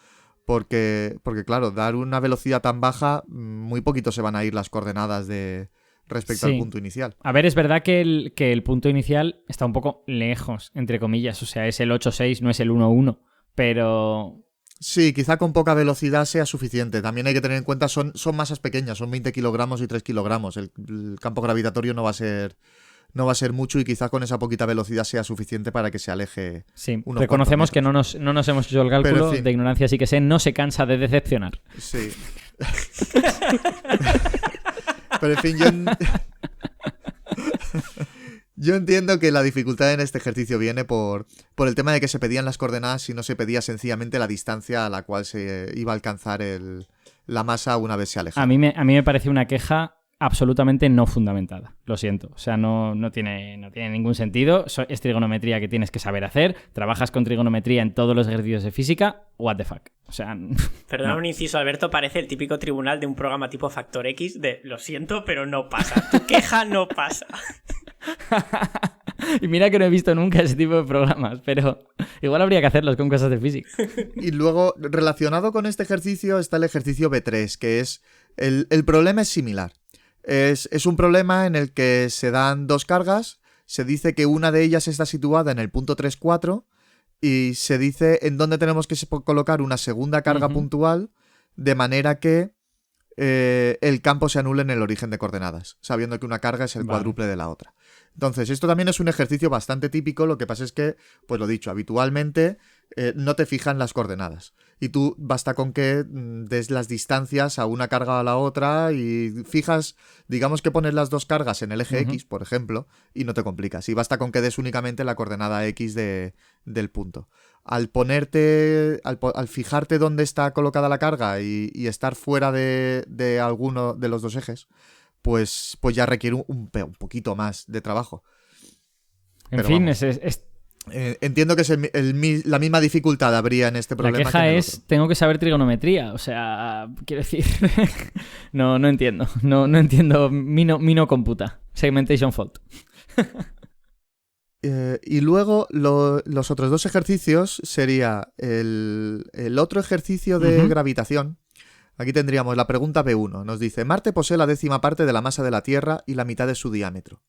porque claro, dar una velocidad tan baja, muy poquito se van a ir las coordenadas respecto al punto inicial. A ver, es verdad que el punto inicial está un poco lejos, entre comillas, o sea, es el 8,6, no es el 1,1, pero... Sí, quizá con poca velocidad sea suficiente. También hay que tener en cuenta, son masas pequeñas, son 20 kilogramos y 3 kilogramos. El campo gravitatorio no va a ser mucho, y quizá con esa poquita velocidad sea suficiente para que se aleje. Sí, reconocemos que no nos hemos hecho el cálculo, pero, en fin, de ignorancia, sí que sé, no se cansa de decepcionar. Sí. Pero en fin, yo entiendo que la dificultad en este ejercicio viene por el tema de que se pedían las coordenadas y no se pedía sencillamente la distancia a la cual se iba a alcanzar la masa una vez se alejaba. A mí me parece una queja absolutamente no fundamentada, lo siento. O sea, no tiene ningún sentido. Es trigonometría que tienes que saber hacer. Trabajas con trigonometría en todos los ejercicios de física. What the fuck. O sea... Perdona, un inciso, Alberto, parece el típico tribunal de un programa tipo Factor X de lo siento, pero no pasa. Tu queja no pasa. Y mira que no he visto nunca ese tipo de programas, pero igual habría que hacerlos con cosas de física. Y luego, relacionado con este ejercicio, está el ejercicio B3, que es... El problema es similar. Es un problema en el que se dan dos cargas, se dice que una de ellas está situada en el punto 3,4 y se dice en dónde tenemos que colocar una segunda carga puntual de manera que el campo se anule en el origen de coordenadas, sabiendo que una carga es el cuádruple de la otra. Entonces, esto también es un ejercicio bastante típico. Lo que pasa es que, pues lo dicho, habitualmente no te fijan las coordenadas. Y tú basta con que des las distancias a una carga a la otra y fijas, digamos que pones las dos cargas en el eje X, por ejemplo, y no te complicas. Y basta con que des únicamente la coordenada X del punto. Al fijarte dónde está colocada la carga y estar fuera de alguno de los dos ejes, pues ya requiere un poquito más de trabajo. En fin, entiendo que la misma dificultad habría en este problema. La queja es, tengo que saber trigonometría. O sea, quiero decir, no entiendo. No entiendo. Mi no computa. Segmentation fault. Y luego los otros dos ejercicios sería el otro ejercicio de gravitación. Aquí tendríamos la pregunta B1. Nos dice, Marte posee la 10ª parte de la masa de la Tierra y la mitad de su diámetro.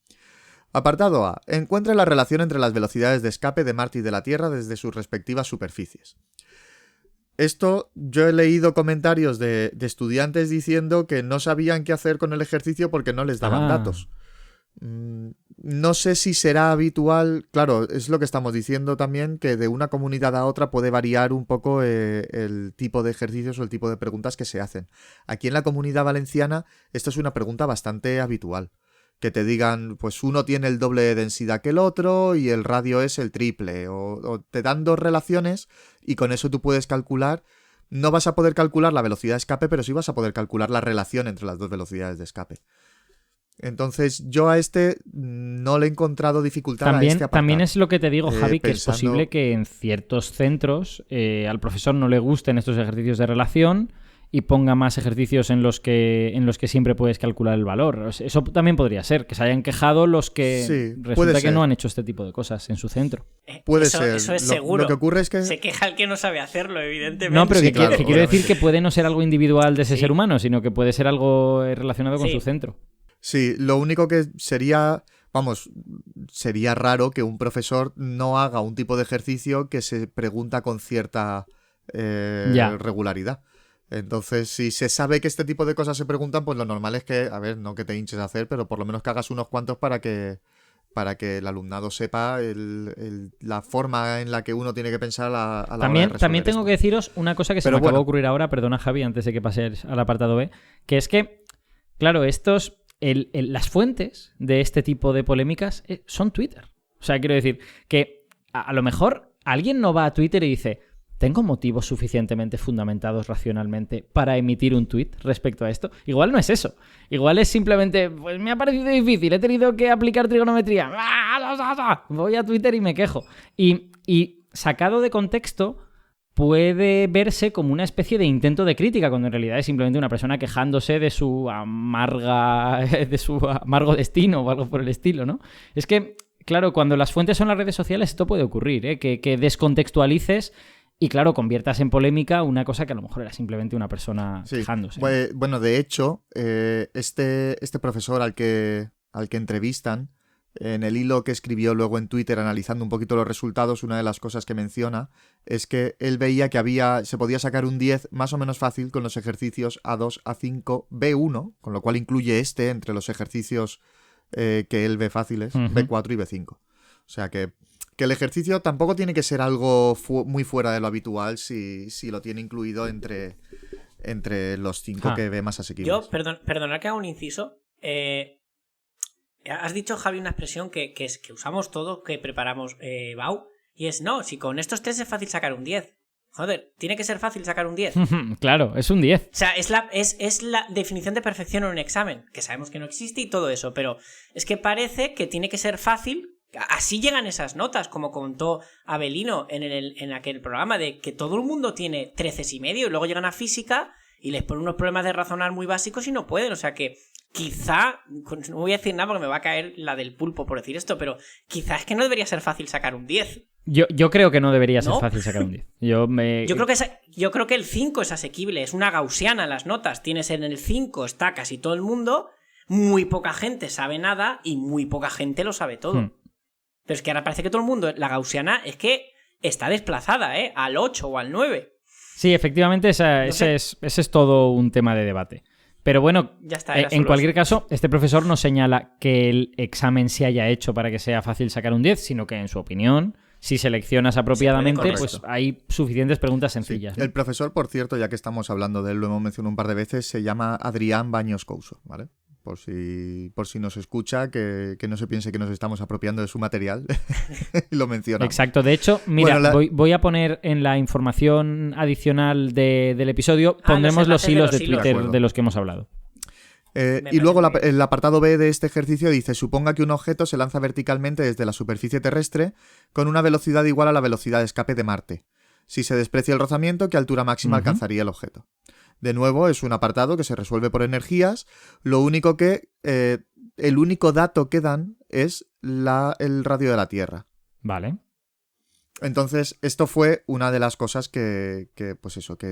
Apartado A. Encuentra la relación entre las velocidades de escape de Marte y de la Tierra desde sus respectivas superficies. Esto, yo he leído comentarios de estudiantes diciendo que no sabían qué hacer con el ejercicio porque no les daban datos. No sé si será habitual. Claro, es lo que estamos diciendo también, que de una comunidad a otra puede variar un poco el tipo de ejercicios o el tipo de preguntas que se hacen. Aquí en la Comunidad Valenciana esta es una pregunta bastante habitual, Que te digan, pues uno tiene el doble de densidad que el otro y el radio es el triple. O te dan dos relaciones y con eso tú puedes calcular. No vas a poder calcular la velocidad de escape, pero sí vas a poder calcular la relación entre las dos velocidades de escape. Entonces, yo a este no le he encontrado dificultad a este apartado. También es lo que te digo, Javi, que pensando... es posible que en ciertos centros al profesor no le gusten estos ejercicios de relación y ponga más ejercicios en los que siempre puedes calcular el valor. Eso también podría ser, que se hayan quejado los que resulta que no han hecho este tipo de cosas en su centro. Puede ser. Eso es seguro. Lo que ocurre es que... Se queja el que no sabe hacerlo, evidentemente. No, pero sí, que quiero decir que puede no ser algo individual de ese ser humano, sino que puede ser algo relacionado con su centro. Sí, lo único que sería... sería raro que un profesor no haga un tipo de ejercicio que se pregunta con cierta regularidad. Entonces, si se sabe que este tipo de cosas se preguntan, pues lo normal es que, a ver, no que te hinches a hacer, pero por lo menos que hagas unos cuantos para que el alumnado sepa la forma en la que uno tiene que pensar a la hora de resolver También tengo esto. que deciros una cosa que se me acaba de ocurrir ahora, perdona Javi, antes de que pases al apartado B, que es que, claro, las fuentes de este tipo de polémicas son Twitter. O sea, quiero decir que a lo mejor alguien no va a Twitter y dice... ¿Tengo motivos suficientemente fundamentados racionalmente para emitir un tuit respecto a esto? Igual no es eso. Igual es simplemente, pues me ha parecido difícil, he tenido que aplicar trigonometría. Voy a Twitter y me quejo. Y sacado de contexto, puede verse como una especie de intento de crítica, cuando en realidad es simplemente una persona quejándose de su amargo destino o algo por el estilo, ¿no? Es que, claro, cuando las fuentes son las redes sociales, esto puede ocurrir, ¿eh? Que descontextualices y, claro, conviertas en polémica una cosa que a lo mejor era simplemente una persona quejándose. Bueno, de hecho, este profesor al que entrevistan, en el hilo que escribió luego en Twitter analizando un poquito los resultados, una de las cosas que menciona es que él veía que se podía sacar un 10 más o menos fácil con los ejercicios A2, A5, B1, con lo cual incluye entre los ejercicios que él ve fáciles, B4 y B5. O sea que el ejercicio tampoco tiene que ser algo muy fuera de lo habitual si lo tiene incluido entre los 5 que ve más asequibles. Yo, perdonad que haga un inciso. Has dicho, Javi, una expresión que usamos todos, que preparamos Bau, y es, no, si con estos test es fácil sacar un 10. Joder, tiene que ser fácil sacar un 10. Claro, es un 10. O sea, es la definición de perfección en un examen, que sabemos que no existe y todo eso, pero es que parece que tiene que ser fácil. Así llegan esas notas, como contó Avelino en aquel programa, de que todo el mundo tiene 13,5 y luego llegan a física y les ponen unos problemas de razonar muy básicos y no pueden. O sea que quizá, no voy a decir nada porque me va a caer la del pulpo por decir esto, pero quizá es que no debería ser fácil sacar un 10. Yo creo que no debería ser fácil sacar un 10. Yo creo que el 5 es asequible, es una gaussiana las notas. Tienes en el 5, está casi todo el mundo, muy poca gente sabe nada y muy poca gente lo sabe todo. Pero es que ahora parece que todo el mundo, la gaussiana es que está desplazada, al 8 o al 9. Sí, efectivamente, ese es todo un tema de debate. Pero bueno, ya está, en cualquier caso, este profesor no señala que el examen se haya hecho para que sea fácil sacar un 10, sino que, en su opinión, si seleccionas apropiadamente, pues hay suficientes preguntas sencillas. Sí. ¿No? El profesor, por cierto, ya que estamos hablando de él, lo hemos mencionado un par de veces, se llama Adrián Baños Couso, ¿vale? Por si nos escucha, que no se piense que nos estamos apropiando de su material. Y lo menciona. Exacto. De hecho, mira, voy a poner en la información adicional del episodio, pondremos los hilos de Twitter de los que hemos hablado. Y luego el apartado B de este ejercicio dice: suponga que un objeto se lanza verticalmente desde la superficie terrestre con una velocidad igual a la velocidad de escape de Marte. Si se desprecia el rozamiento, ¿qué altura máxima alcanzaría el objeto? De nuevo, es un apartado que se resuelve por energías. Lo único que... el único dato que dan es el radio de la Tierra. Vale. Entonces, esto fue una de las cosas que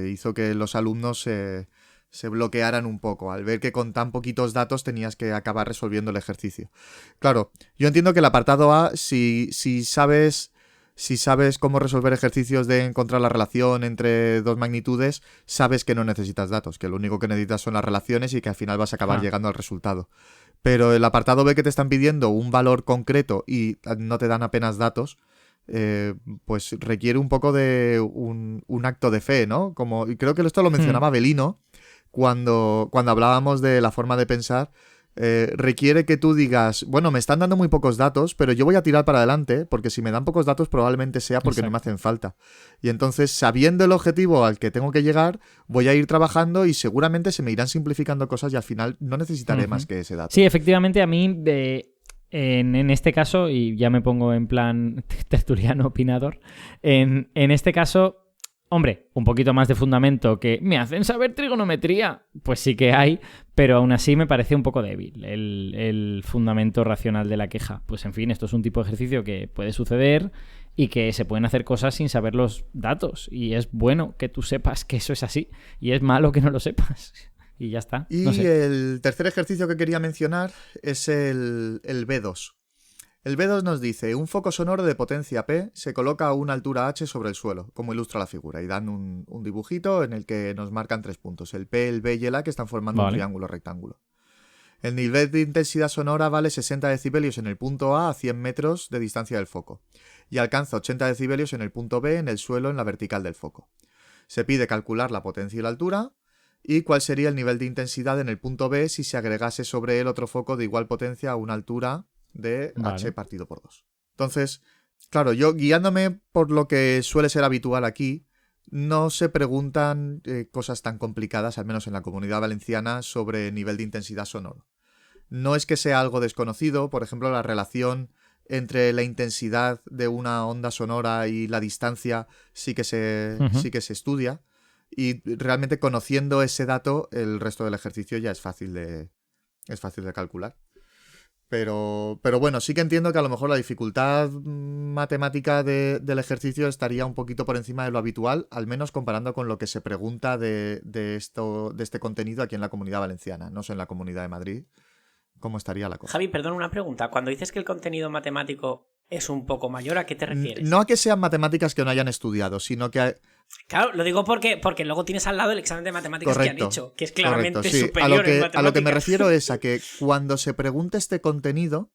hizo que los alumnos se bloquearan un poco, al ver que con tan poquitos datos tenías que acabar resolviendo el ejercicio. Claro, yo entiendo que el apartado A, si sabes cómo resolver ejercicios de encontrar la relación entre dos magnitudes, sabes que no necesitas datos, que lo único que necesitas son las relaciones y que al final vas a acabar llegando al resultado. Pero el apartado B, que te están pidiendo un valor concreto y no te dan apenas datos, pues requiere un poco de un acto de fe, ¿no? Y creo que esto lo mencionaba Avelino cuando hablábamos de la forma de pensar requiere que tú digas, bueno, me están dando muy pocos datos, pero yo voy a tirar para adelante, porque si me dan pocos datos probablemente sea porque no me hacen falta. Y entonces, sabiendo el objetivo al que tengo que llegar, voy a ir trabajando y seguramente se me irán simplificando cosas y al final no necesitaré más que ese dato. Sí, efectivamente, a mí, en este caso, y ya me pongo en plan tertuliano opinador, en este caso... Hombre, un poquito más de fundamento que me hacen saber trigonometría, pues sí que hay, pero aún así me parece un poco débil el fundamento racional de la queja. Pues en fin, esto es un tipo de ejercicio que puede suceder y que se pueden hacer cosas sin saber los datos. Y es bueno que tú sepas que eso es así y es malo que no lo sepas. Y ya está. Y no sé. el tercer ejercicio que quería mencionar es el B2. El B2 nos dice, un foco sonoro de potencia P se coloca a una altura H sobre el suelo, como ilustra la figura, y dan un dibujito en el que nos marcan 3 puntos, el P, el B y el A, que están formando un triángulo rectángulo. El nivel de intensidad sonora vale 60 decibelios en el punto A 100 metros de distancia del foco, y alcanza 80 decibelios en el punto B en el suelo en la vertical del foco. Se pide calcular la potencia y la altura, y cuál sería el nivel de intensidad en el punto B si se agregase sobre él otro foco de igual potencia a una altura de H partido por 2. Entonces, claro, yo guiándome por lo que suele ser habitual aquí, no se preguntan cosas tan complicadas, al menos en la Comunidad Valenciana, sobre nivel de intensidad sonoro. No es que sea algo desconocido, por ejemplo, la relación entre la intensidad de una onda sonora y la distancia sí que se estudia, y realmente conociendo ese dato, el resto del ejercicio ya es fácil de calcular. Pero bueno, sí que entiendo que a lo mejor la dificultad matemática del ejercicio estaría un poquito por encima de lo habitual, al menos comparando con lo que se pregunta de este contenido aquí en la Comunidad Valenciana. No sé en la Comunidad de Madrid cómo estaría la cosa. Javi, perdón, una pregunta. Cuando dices que el contenido matemático es un poco mayor, ¿a qué te refieres? No a que sean matemáticas que no hayan estudiado, sino que... Claro, lo digo porque luego tienes al lado el examen de matemáticas que han hecho, que es claramente sí. superior en matemáticas. A lo que me refiero es a que cuando se pregunta este contenido,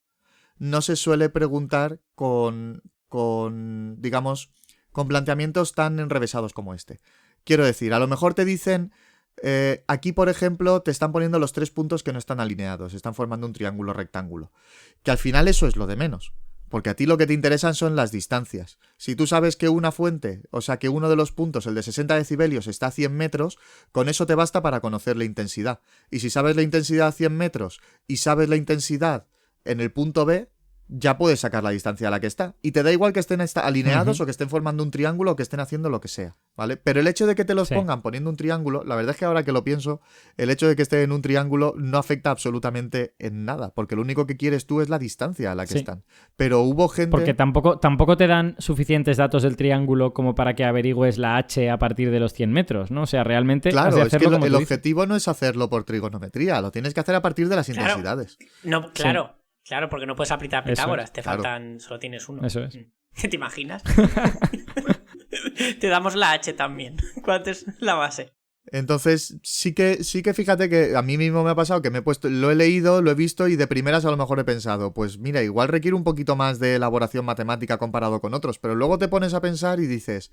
no se suele preguntar con digamos, con planteamientos tan enrevesados como este. Quiero decir, a lo mejor te dicen... aquí, por ejemplo, te están poniendo los 3 puntos que no están alineados, están formando un triángulo rectángulo. Que al final eso es lo de menos. Porque a ti lo que te interesan son las distancias. Si tú sabes que una fuente, o sea que uno de los puntos, el de 60 decibelios, está a 100 metros, con eso te basta para conocer la intensidad. Y si sabes la intensidad a 100 metros y sabes la intensidad en el punto B, ya puedes sacar la distancia a la que está. Y te da igual que estén alineados o que estén formando un triángulo o que estén haciendo lo que sea, ¿vale? Pero el hecho de que te los pongan poniendo un triángulo, la verdad es que ahora que lo pienso, el hecho de que esté en un triángulo no afecta absolutamente en nada, porque lo único que quieres tú es la distancia a la que están. Pero hubo gente... Porque tampoco te dan suficientes datos del triángulo como para que averigües la H a partir de los 100 metros, ¿no? O sea, realmente... Claro, es que el objetivo no es hacerlo por trigonometría, lo tienes que hacer a partir de las intensidades. No, claro. Sí. Claro, porque no puedes aplicar Pitágoras, solo tienes uno. Eso es. ¿Te imaginas? Te damos la H también. ¿Cuánto es la base? Entonces, sí que fíjate que a mí mismo me ha pasado que lo he leído, lo he visto y de primeras a lo mejor he pensado, pues mira, igual requiere un poquito más de elaboración matemática comparado con otros, pero luego te pones a pensar y dices...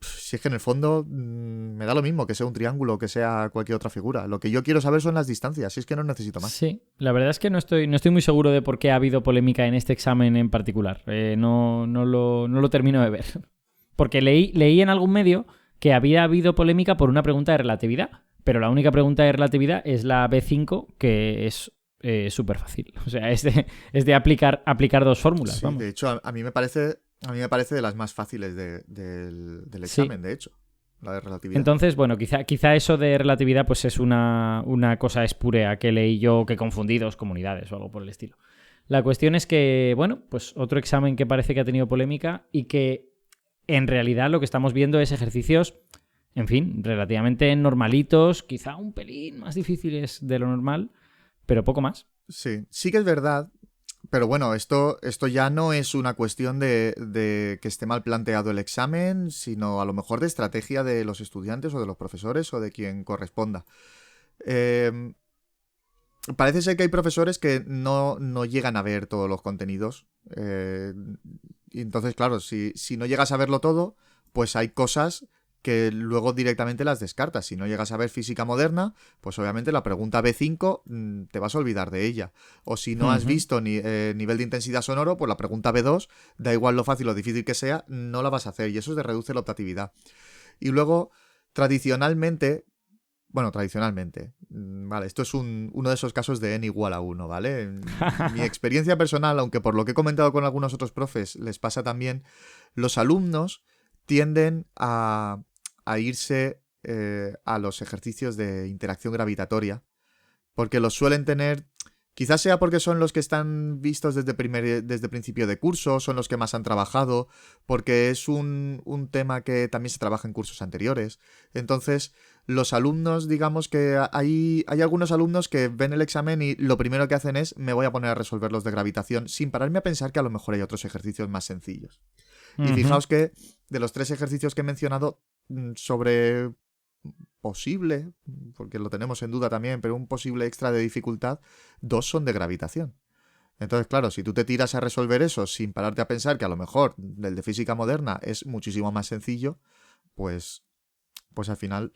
Si es que en el fondo me da lo mismo que sea un triángulo o que sea cualquier otra figura. Lo que yo quiero saber son las distancias, si es que no necesito más. Sí, la verdad es que no estoy muy seguro de por qué ha habido polémica en este examen en particular. No lo termino de ver. Porque leí en algún medio que había habido polémica por una pregunta de relatividad, pero la única pregunta de relatividad es la B5, que es súper fácil. O sea, es de aplicar 2 fórmulas. Sí, vamos. De hecho, a mí me parece de las más fáciles del examen, de hecho, la de relatividad. Entonces, bueno, quizá eso de relatividad pues es una cosa espúrea que leí yo, que confundí 2 comunidades o algo por el estilo. La cuestión es que, bueno, pues otro examen que parece que ha tenido polémica y que en realidad lo que estamos viendo es ejercicios, en fin, relativamente normalitos, quizá un pelín más difíciles de lo normal, pero poco más. Sí que es verdad. Pero bueno, esto ya no es una cuestión de que esté mal planteado el examen, sino a lo mejor de estrategia de los estudiantes o de los profesores o de quien corresponda. Parece ser que hay profesores que no llegan a ver todos los contenidos. Y entonces, claro, si no llegas a verlo todo, pues hay cosas que luego directamente las descartas. Si no llegas a ver física moderna, pues obviamente la pregunta B5 te vas a olvidar de ella. O si no has visto nivel de intensidad sonoro, pues la pregunta B2, da igual lo fácil o difícil que sea, no la vas a hacer, y eso te reduce la optatividad. Y luego, tradicionalmente, vale, esto es uno de esos casos de n igual a 1, ¿vale? Mi experiencia personal, aunque por lo que he comentado con algunos otros profes les pasa también, los alumnos tienden a irse a los ejercicios de interacción gravitatoria, porque los suelen tener, quizás sea porque son los que están vistos desde principio de curso, son los que más han trabajado, porque es un tema que también se trabaja en cursos anteriores. Entonces, los alumnos, digamos que hay algunos alumnos que ven el examen y lo primero que hacen es, me voy a poner a resolver los de gravitación, sin pararme a pensar que a lo mejor hay otros ejercicios más sencillos. Y fijaos que de los 3 ejercicios que he mencionado, sobre posible, porque lo tenemos en duda también, pero un posible extra de dificultad, 2 son de gravitación. Entonces, claro, si tú te tiras a resolver eso sin pararte a pensar que a lo mejor el de física moderna es muchísimo más sencillo, pues al final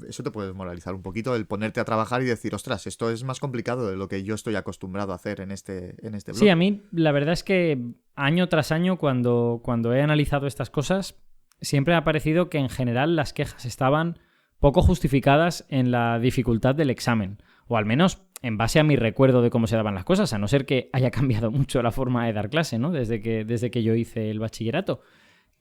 eso te puede desmoralizar un poquito, el ponerte a trabajar y decir, ostras, esto es más complicado de lo que yo estoy acostumbrado a hacer en este blog. Sí, a mí la verdad es que año tras año, cuando he analizado estas cosas, siempre me ha parecido que en general las quejas estaban poco justificadas en la dificultad del examen, o al menos en base a mi recuerdo de cómo se daban las cosas, a no ser que haya cambiado mucho la forma de dar clase, ¿no? Desde que yo hice el bachillerato.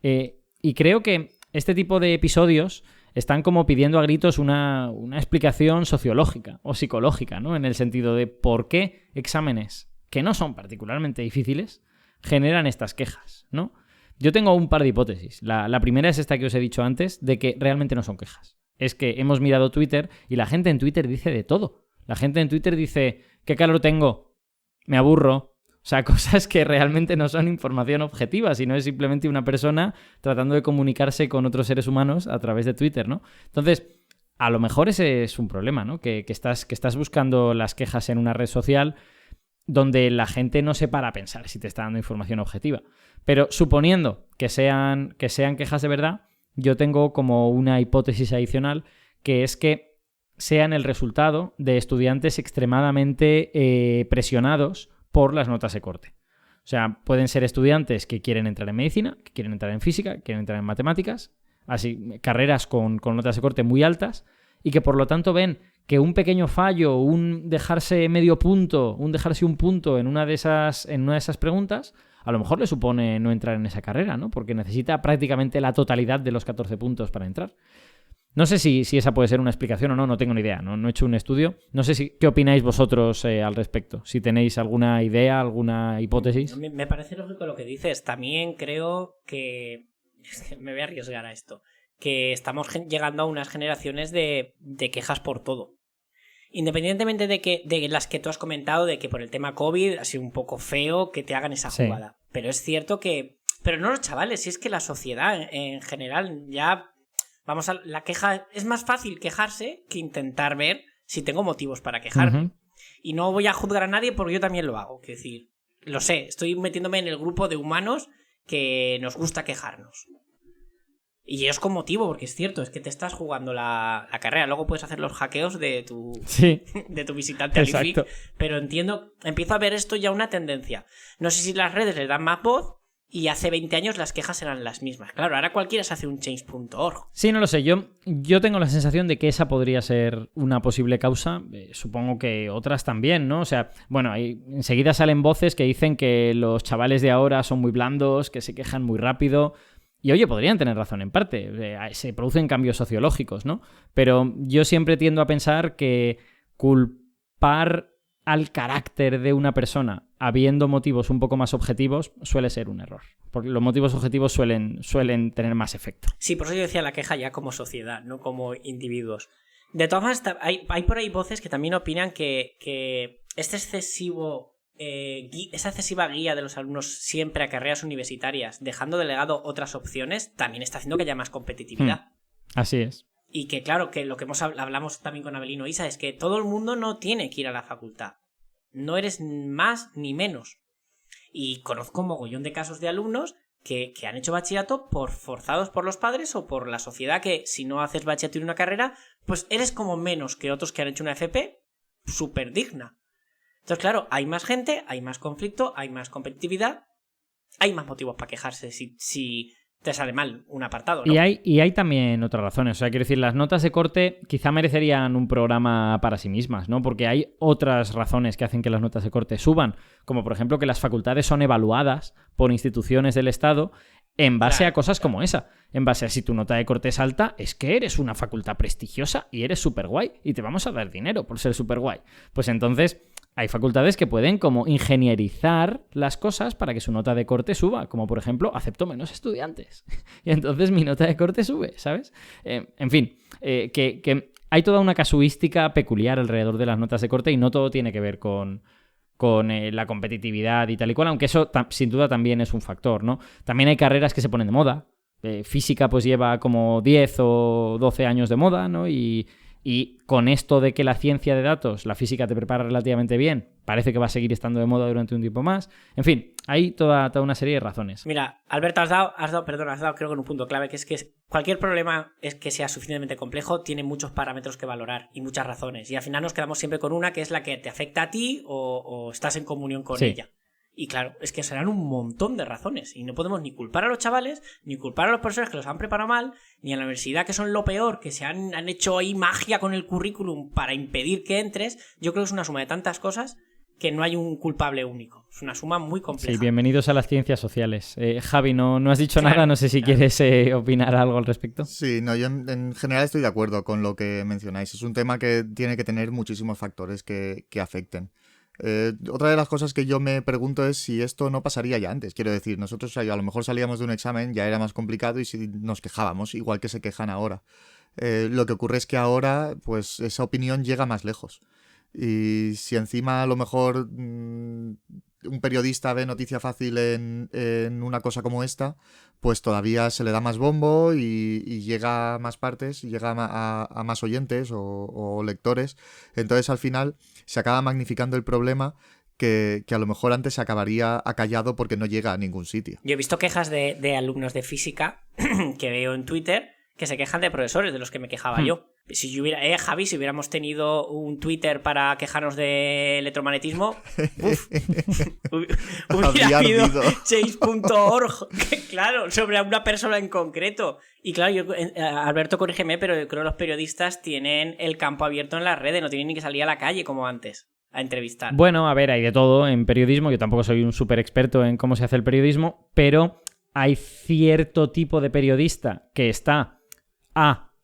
Y creo que este tipo de episodios están como pidiendo a gritos una explicación sociológica o psicológica, ¿no? En el sentido de por qué exámenes que no son particularmente difíciles generan estas quejas, ¿no? Yo tengo un par de hipótesis. La primera es esta que os he dicho antes, de que realmente no son quejas. Es que hemos mirado Twitter y la gente en Twitter dice de todo. La gente en Twitter dice, ¿qué calor tengo? Me aburro. O sea, cosas que realmente no son información objetiva, sino es simplemente una persona tratando de comunicarse con otros seres humanos a través de Twitter, ¿no? Entonces, a lo mejor ese es un problema, ¿no? Que estás buscando las quejas en una red social donde la gente no se para a pensar si te está dando información objetiva. Pero suponiendo que sean quejas de verdad, yo tengo como una hipótesis adicional, que es que sean el resultado de estudiantes extremadamente presionados por las notas de corte. O sea, pueden ser estudiantes que quieren entrar en medicina, que quieren entrar en física, que quieren entrar en matemáticas, así carreras con notas de corte muy altas, y que por lo tanto ven que un pequeño fallo, un dejarse medio punto, un dejarse un punto en una de esas preguntas, a lo mejor le supone no entrar en esa carrera, ¿no? Porque necesita prácticamente la totalidad de los 14 puntos para entrar. No sé si esa puede ser una explicación o no tengo ni idea, no he hecho un estudio. No sé qué opináis vosotros al respecto, si tenéis alguna idea, alguna hipótesis. Me parece lógico lo que dices. También creo que... Es que me voy a arriesgar a esto. Que estamos llegando a unas generaciones de quejas por todo. Independientemente de las que tú has comentado, de que por el tema COVID ha sido un poco feo que te hagan esa jugada. Sí. Pero es cierto que... Pero no los chavales, si es que la sociedad en general ya... la queja... Es más fácil quejarse que intentar ver si tengo motivos para quejarme. Uh-huh. Y no voy a juzgar a nadie porque yo también lo hago. Es decir, lo sé, estoy metiéndome en el grupo de humanos que nos gusta quejarnos. Y es con motivo, porque es cierto, es que te estás jugando la carrera. Luego puedes hacer los hackeos de tu visitante al IFIC. Pero empiezo a ver esto ya una tendencia. No sé si las redes les dan más voz y hace 20 años las quejas eran las mismas. Claro, ahora cualquiera se hace un change.org. Sí, no lo sé. Yo tengo la sensación de que esa podría ser una posible causa. Supongo que otras también, ¿no? O sea, bueno, enseguida salen voces que dicen que los chavales de ahora son muy blandos, que se quejan muy rápido. Y oye, podrían tener razón en parte, se producen cambios sociológicos, ¿no? Pero yo siempre tiendo a pensar que culpar al carácter de una persona habiendo motivos un poco más objetivos suele ser un error, porque los motivos objetivos suelen tener más efecto. Sí, por eso yo decía la queja ya como sociedad, no como individuos. De todas maneras, hay por ahí voces que también opinan que esa excesiva guía de los alumnos siempre a carreras universitarias, dejando de legado otras opciones, también está haciendo que haya más competitividad. Así es. Y que claro, que lo que hablamos también con Abelino e Isa es que todo el mundo no tiene que ir a la facultad. No eres más ni menos. Y conozco un mogollón de casos de alumnos que han hecho bachillerato forzados por los padres o por la sociedad, que si no haces bachillerato y una carrera, pues eres como menos que otros que han hecho una FP súper digna. Entonces, claro, hay más gente, hay más conflicto, hay más competitividad, hay más motivos para quejarse si te sale mal un apartado, ¿no? Y hay también otras razones. O sea, quiero decir, las notas de corte quizá merecerían un programa para sí mismas, ¿no? Porque hay otras razones que hacen que las notas de corte suban, como por ejemplo que las facultades son evaluadas por instituciones del Estado en base a cosas como esa. En base a si tu nota de corte es alta, es que eres una facultad prestigiosa y eres súper guay y te vamos a dar dinero por ser súper guay. Pues entonces hay facultades que pueden como ingenierizar las cosas para que su nota de corte suba, como por ejemplo, acepto menos estudiantes y entonces mi nota de corte sube, ¿sabes? En fin, que hay toda una casuística peculiar alrededor de las notas de corte y no todo tiene que ver con la competitividad y tal y cual, aunque eso sin duda también es un factor, ¿no? También hay carreras que se ponen de moda. Física pues lleva como 10 o 12 años de moda, ¿no? Y con esto de que la ciencia de datos, la física te prepara relativamente bien, parece que va a seguir estando de moda durante un tiempo más. En fin, hay toda una serie de razones. Mira, Alberto, has dado creo que en un punto clave, que es que cualquier problema es que sea suficientemente complejo, tiene muchos parámetros que valorar y muchas razones. Y al final nos quedamos siempre con una que es la que te afecta a ti o estás en comunión con ella. Y claro, es que serán un montón de razones y no podemos ni culpar a los chavales, ni culpar a los profesores que los han preparado mal, ni a la universidad que son lo peor, que se han hecho ahí magia con el currículum para impedir que entres. Yo creo que es una suma de tantas cosas que no hay un culpable único. Es una suma muy compleja. Sí, bienvenidos a las ciencias sociales. Javi, no has dicho nada, no sé si quieres opinar algo al respecto. Sí, no, yo en general estoy de acuerdo con lo que mencionáis. Es un tema que tiene que tener muchísimos factores que afecten. Otra de las cosas que yo me pregunto es si esto no pasaría ya antes. Quiero decir, nosotros a lo mejor salíamos de un examen, ya era más complicado y si nos quejábamos, igual que se quejan ahora. Lo que ocurre es que ahora, pues esa opinión llega más lejos. Y si encima a lo mejor un periodista ve noticia fácil en una cosa como esta, pues todavía se le da más bombo y llega a más partes, llega a más oyentes o lectores. Entonces al final se acaba magnificando el problema que a lo mejor antes se acabaría acallado porque no llega a ningún sitio. Yo he visto quejas de alumnos de física que veo en Twitter que se quejan de profesores, de los que me quejaba yo. Si yo hubiera, Javi, si hubiéramos tenido un Twitter para quejarnos de electromagnetismo, hubiera habido change.org, claro, sobre una persona en concreto. Y claro, Alberto, corrígeme, pero yo creo que los periodistas tienen el campo abierto en las redes, no tienen ni que salir a la calle como antes a entrevistar. Bueno, a ver, hay de todo en periodismo. Yo tampoco soy un súper experto en cómo se hace el periodismo, pero hay cierto tipo de periodista que está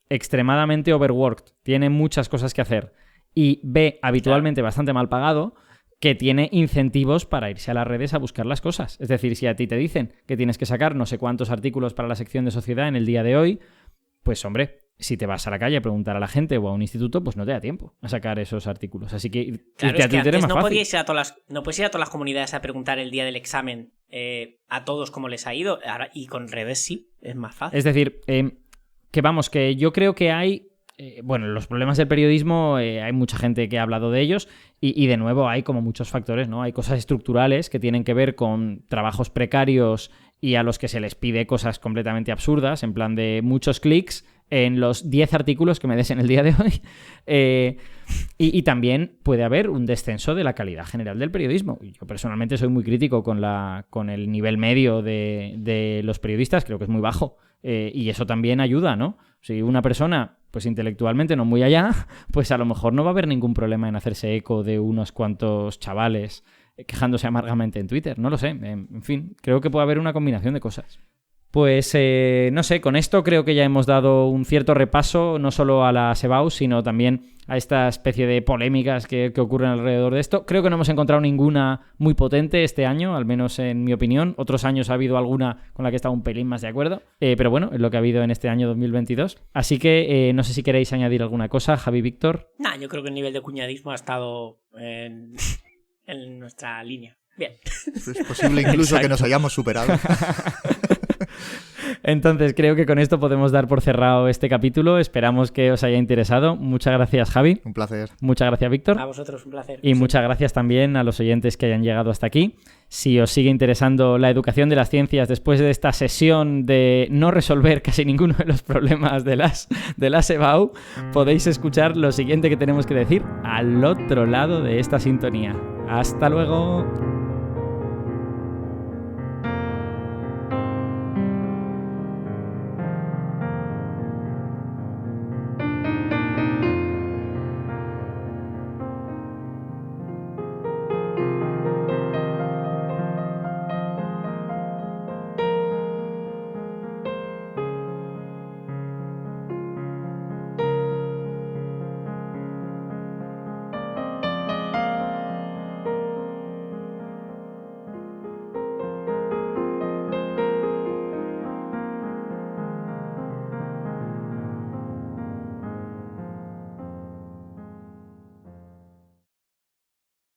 extremadamente overworked, tiene muchas cosas que hacer, y B, habitualmente bastante mal pagado, que tiene incentivos para irse a las redes a buscar las cosas. Es decir, si a ti te dicen que tienes que sacar no sé cuántos artículos para la sección de sociedad en el día de hoy, pues hombre, si te vas a la calle a preguntar a la gente o a un instituto, pues no te da tiempo a sacar esos artículos. Así que claro, irte a Twitter es más fácil. No puedes ir a todas las comunidades a preguntar el día del examen a todos cómo les ha ido, ahora, y con redes sí, es más fácil. Es decir, que yo creo que hay... los problemas del periodismo, hay mucha gente que ha hablado de ellos y de nuevo hay como muchos factores, ¿no? Hay cosas estructurales que tienen que ver con trabajos precarios y a los que se les pide cosas completamente absurdas, en plan de muchos clics en los 10 artículos que me des en el día de hoy. Y también puede haber un descenso de la calidad general del periodismo. Yo personalmente soy muy crítico con el nivel medio de los periodistas, creo que es muy bajo. Y eso también ayuda, ¿no? Si una persona, pues intelectualmente no muy allá, pues a lo mejor no va a haber ningún problema en hacerse eco de unos cuantos chavales quejándose amargamente en Twitter. No lo sé. En fin, creo que puede haber una combinación de cosas. Pues no sé, con esto creo que ya hemos dado un cierto repaso no solo a la SEBAU, sino también a esta especie de polémicas que ocurren alrededor de esto. Creo que no hemos encontrado ninguna muy potente este año, al menos en mi opinión. Otros años ha habido alguna con la que he estado un pelín más de acuerdo, pero bueno, es lo que ha habido en este año 2022. Así que no sé si queréis añadir alguna cosa, Javi, Víctor. Yo creo que el nivel de cuñadismo ha estado en nuestra línea. Bien. Es posible incluso que nos hayamos superado. Entonces creo que con esto podemos dar por cerrado este capítulo. Esperamos que os haya interesado. Muchas gracias, Javi. Un placer. Muchas gracias, Víctor. A vosotros, un placer. Y muchas gracias también a los oyentes que hayan llegado hasta aquí. Si os sigue interesando la educación de las ciencias después de esta sesión de no resolver casi ninguno de los problemas de las EBAU, podéis escuchar lo siguiente que tenemos que decir al otro lado de esta sintonía. ¡Hasta luego!